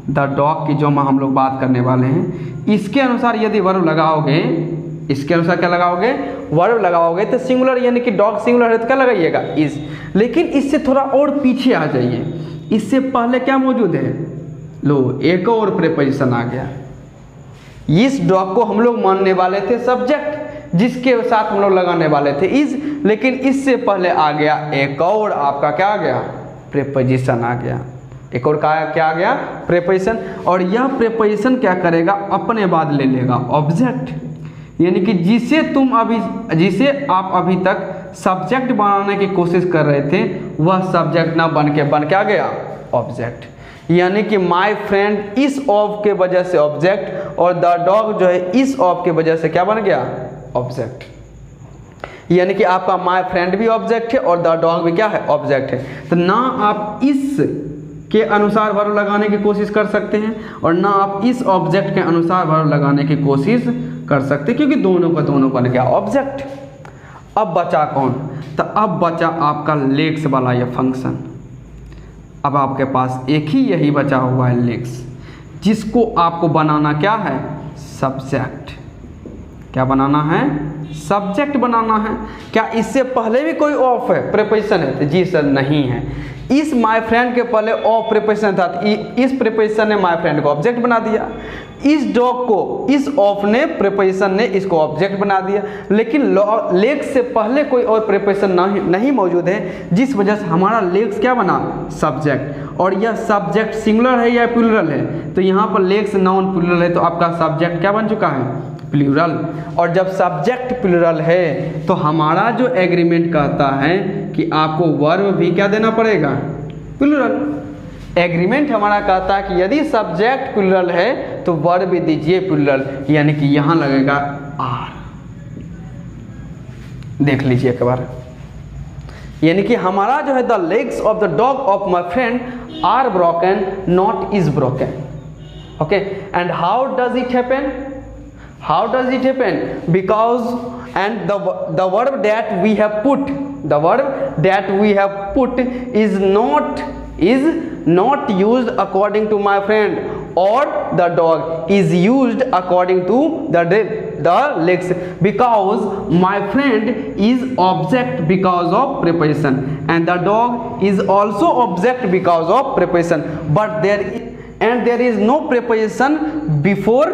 द डॉग की जो हम लोग बात करने वाले हैं, इसके अनुसार यदि वर्ब लगाओगे, इसके अनुसार क्या लगाओगे, वर्ब लगाओगे, तो सिंगुलर यानी कि डॉग सिंगुलर है तो क्या लगाइएगा, इज। लेकिन इससे थोड़ा और पीछे आ जाइए, इससे पहले क्या मौजूद है, लो एक और प्रीपोजिशन आ गया। इस डॉग को हम लोग मानने वाले थे सब्जेक्ट, जिसके साथ हम लोग लगाने वाले थे इज, लेकिन इससे पहले आ गया एक और आपका क्या आ गया, प्रीपोजिशन आ गया। एक और क्या आ गया? प्रीपोजिशन। और यह प्रीपोजिशन क्या करेगा? अपने बाद ले लेगा ऑब्जेक्ट, यानी कि जिसे आप अभी तक सब्जेक्ट बनाने की कोशिश कर रहे थे वह सब्जेक्ट ना बन के आ गया ऑब्जेक्ट। यानी कि माय फ्रेंड इस ऑफ के वजह से ऑब्जेक्ट और द डॉग जो है इस ऑफ के वजह से क्या बन गया? ऑब्जेक्ट। यानी कि आपका माय फ्रेंड भी ऑब्जेक्ट है और द डॉग भी क्या है? ऑब्जेक्ट है। तो ना आप इस के अनुसार वर्ब लगाने की कोशिश कर सकते हैं और ना आप इस ऑब्जेक्ट के अनुसार वर्ब लगाने की कोशिश कर सकते हैं, क्योंकि दोनों का दोनों बन गया ऑब्जेक्ट। अब बचा कौन? तो अब बचा आपका लेग्स वाला यह फंक्शन। अब आपके पास एक ही यही बचा हुआ है लेग्स, जिसको आपको बनाना क्या है? सब्जेक्ट। क्या बनाना है? सब्जेक्ट बनाना है। क्या इससे पहले भी कोई ऑफ है प्रीपोजिशन है? तो जी सर नहीं है। इस माय फ्रेंड के पहले ऑफ प्रीपोजिशन था, इस प्रीपोजिशन ने माय फ्रेंड को ऑब्जेक्ट बना दिया। इस डॉग को इस ऑफ ने प्रीपोजिशन ने इसको ऑब्जेक्ट बना दिया। लेकिन लेग्स से पहले कोई और प्रीपोजिशन नहीं मौजूद है, जिस वजह से हमारा लेग्स क्या बना? सब्जेक्ट। और यह सब्जेक्ट सिंगुलर है या प्लूरल है? तो यहाँ पर लेग्स नाउन प्लूरल है, तो आपका सब्जेक्ट क्या बन चुका है? प्लूरल। और जब सब्जेक्ट प्लूरल है तो हमारा जो एग्रीमेंट कहता है कि आपको वर्ब भी क्या देना पड़ेगा? प्लूरल। एग्रीमेंट हमारा कहता है कि यदि सब्जेक्ट प्लूरल है तो वर्ब भी दीजिए प्लूरल, यानी कि यहाँ लगेगा आर। देख लीजिए एक बार, यानी कि हमारा जो है the legs of the dog of my friend are broken not is broken. Okay, and how does it happen? How does it happen? Because and the verb that we have put is not used according to my friend or the dog, is used according to the legs, because my friend is object because of preposition and the dog is also object because of preposition, but there is no preposition before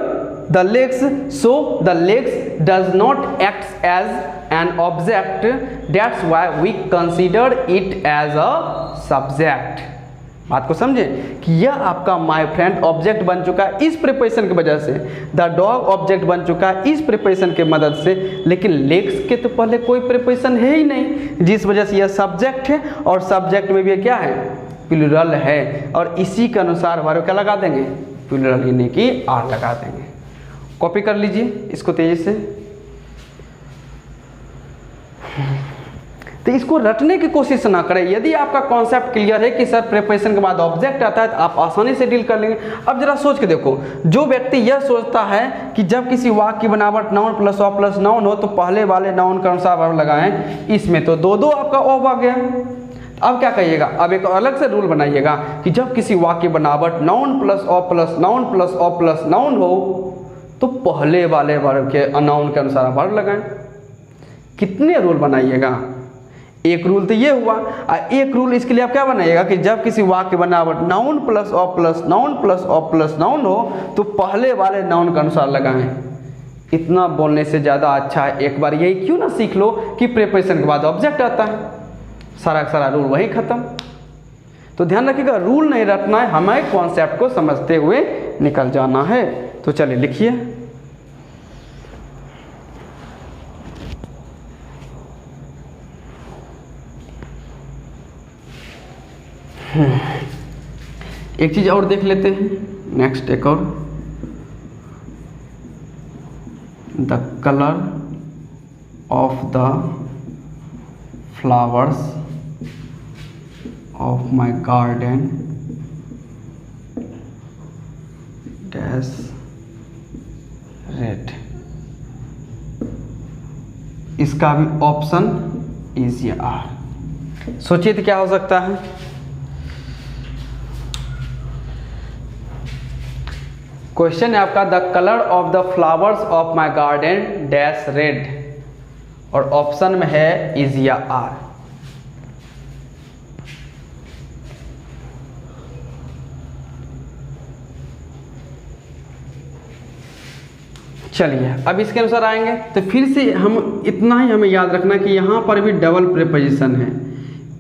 the legs, so the legs does not act as an object, that's why we consider it as a subject। बात को समझे कि यह आपका my friend object बन चुका है इस प्रीपोजिशन की वजह से, द डॉग ऑब्जेक्ट बन चुका है इस प्रीपोजिशन की मदद से, लेकिन लेग्स के तो पहले कोई प्रीपोजिशन है ही नहीं, जिस वजह से यह सब्जेक्ट है और सब्जेक्ट में भी क्या है? प्लूरल है। और इसी के अनुसार वर्ब क्या लगा देंगे? प्लूरल, यानी कि आर लगा देंगे। कॉपी कर लीजिए इसको तेजी से। तो इसको रटने की कोशिश ना करें। यदि आपका कॉन्सेप्ट क्लियर है कि सर प्रीपोजिशन के बाद ऑब्जेक्ट आता है तो आप आसानी से डील कर लेंगे। अब जरा सोच के देखो, जो व्यक्ति यह सोचता है कि जब किसी वाक्य की बनावट noun plus of plus noun हो तो पहले वाले नाउन के अनुसार वर्ब लगाएं, इसमें तो दो आपका ऑफ आ गया। अब क्या कहिएगा? अब एक अलग से रूल बनाइएगा कि जब किसी वाक्य बनावट noun plus of plus noun plus of plus noun हो तो पहले वाले वर्ब के नाउन के अनुसार वर्ब लगाएं। कितने रूल बनाइएगा? एक रूल तो ये हुआ, और एक रूल इसके लिए आप क्या बनाइएगा कि जब किसी वाक्य बनावट noun plus of plus noun plus of plus noun हो तो पहले वाले नाउन के अनुसार लगाएं। इतना बोलने से ज़्यादा अच्छा है एक बार यही क्यों ना सीख लो कि प्रीपोजिशन के बाद ऑब्जेक्ट आता है, सारा रूल वहीं खत्म। तो ध्यान रखिएगा, रूल नहीं रटना है, हमें कॉन्सेप्ट को समझते हुए निकल जाना है। तो चलिए लिखिए, एक चीज और देख लेते हैं। नेक्स्ट एक और, the colour of the flowers of my garden dash red. इसका भी ऑप्शन इज आर। सोचिए तो क्या हो सकता है? क्वेश्चन है आपका, the colour of the flowers of my garden dash red, और ऑप्शन में है इज या आर। चलिए अब इसके अनुसार आएंगे तो फिर से हम इतना ही हमें याद रखना कि यहाँ पर भी डबल प्रीपोजिशन है।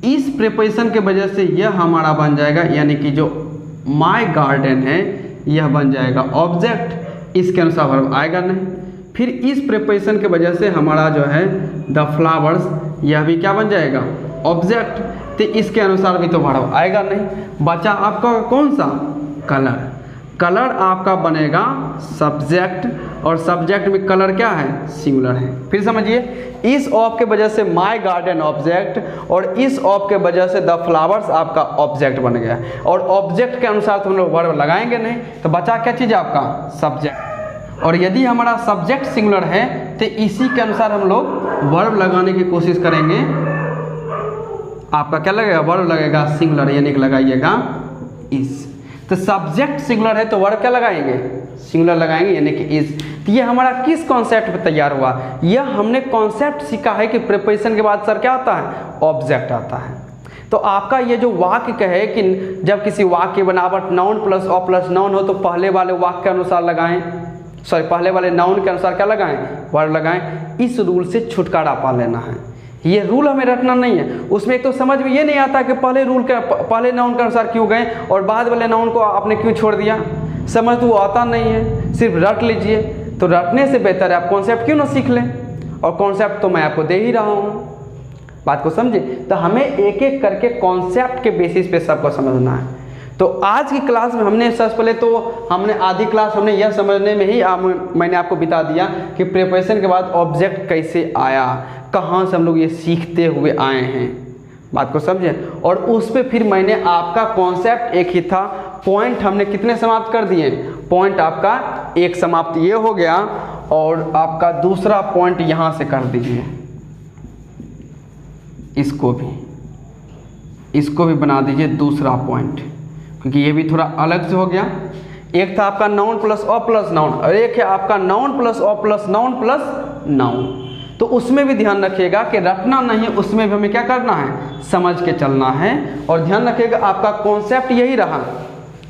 इस प्रीपोजिशन के वजह से यह हमारा बन जाएगा, यानी कि जो माय गार्डन है यह बन जाएगा ऑब्जेक्ट, इसके अनुसार वर्ब आएगा नहीं। फिर इस प्रीपोजिशन के वजह से हमारा जो है द फ्लावर्स, यह भी क्या बन जाएगा ऑब्जेक्ट, तो इसके अनुसार भी तो वर्ब आएगा नहीं। बचा आपका कौन सा कलर, कलर आपका बनेगा सब्जेक्ट, और सब्जेक्ट में कलर क्या है सिंगुलर है। फिर समझिए, इस ऑफ के वजह से माय गार्डन ऑब्जेक्ट और इस ऑफ के वजह से द फ्लावर्स आपका ऑब्जेक्ट बन गया, और ऑब्जेक्ट के अनुसार तो हम लोग वर्ब लगाएंगे नहीं, तो बचा क्या चीज़ आपका सब्जेक्ट। और यदि हमारा सब्जेक्ट सिंगुलर है तो इसी के अनुसार हम लोग वर्ब लगाने की कोशिश करेंगे। आपका क्या लगेगा वर्ब लगेगा सिंगुलर, यानी कि लगाइएगा इस। तो सब्जेक्ट सिंगुलर है तो वर्ब क्या लगाएंगे सिंगुलर लगाएंगे, यानी कि इज। तो ये हमारा किस कॉन्सेप्ट पे तैयार हुआ, यह हमने कॉन्सेप्ट सीखा है कि प्रीपोजिशन के बाद सर क्या आता है ऑब्जेक्ट आता है। तो आपका ये जो वाक्य कहे कि जब किसी वाक्य की बनावट noun plus of plus noun हो तो पहले वाले वाक्य के अनुसार लगाएं, सॉरी पहले वाले नाउन के अनुसार क्या लगाएं वर्ब लगाएं। इस रूल से छुटकारा पा लेना है, ये रूल हमें रटना नहीं है। उसमें एक तो समझ में ये नहीं आता कि पहले रूल के पहले नाउन के अनुसार क्यों गए और बाद वाले नाउन को आपने क्यों छोड़ दिया, समझ तो वो आता नहीं है, सिर्फ रट लीजिए। तो रटने से बेहतर है आप कॉन्सेप्ट क्यों ना सीख लें, और कॉन्सेप्ट तो मैं आपको दे ही रहा हूँ, बात को समझे। तो हमें एक एक करके कॉन्सेप्ट के बेसिस पे सबको समझना है। तो आज की क्लास में हमने सबसे पहले तो हमने आधी क्लास हमने यह समझने में ही मैंने आपको बता दिया कि प्रीपोजिशन के बाद ऑब्जेक्ट कैसे आया, कहाँ से हम लोग ये सीखते हुए आए हैं, बात को समझे। और उस पर फिर मैंने आपका कॉन्सेप्ट एक ही था, पॉइंट हमने कितने समाप्त कर दिए, पॉइंट आपका एक समाप्त ये हो गया, और आपका दूसरा पॉइंट यहाँ से कर दीजिए, इसको भी बना दीजिए दूसरा पॉइंट, क्योंकि ये भी थोड़ा अलग से हो गया। एक था आपका noun plus of plus noun, और एक है आपका noun plus of plus noun. तो उसमें भी ध्यान रखिएगा कि रटना नहीं, उसमें भी हमें क्या करना है समझ के चलना है। और ध्यान रखिएगा आपका कॉन्सेप्ट यही रहा,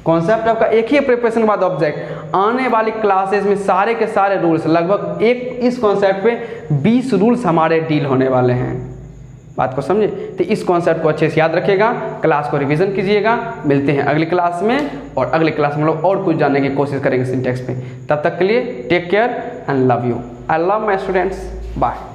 कॉन्सेप्ट आपका एक ही प्रीपोजिशन के बाद ऑब्जेक्ट। आने वाली क्लासेस में सारे के सारे रूल्स लगभग इस कॉन्सेप्ट पे 20 रूल्स हमारे डील होने वाले हैं, बात को समझे। तो इस कॉन्सेप्ट को अच्छे से याद रखिएगा, क्लास को रिवीजन कीजिएगा। मिलते हैं अगली क्लास में, और अगली क्लास में हम लोग और कुछ जानने की कोशिश करेंगे सिंटेक्स पे। तब तक के लिए take care and love you. I love my students, bye.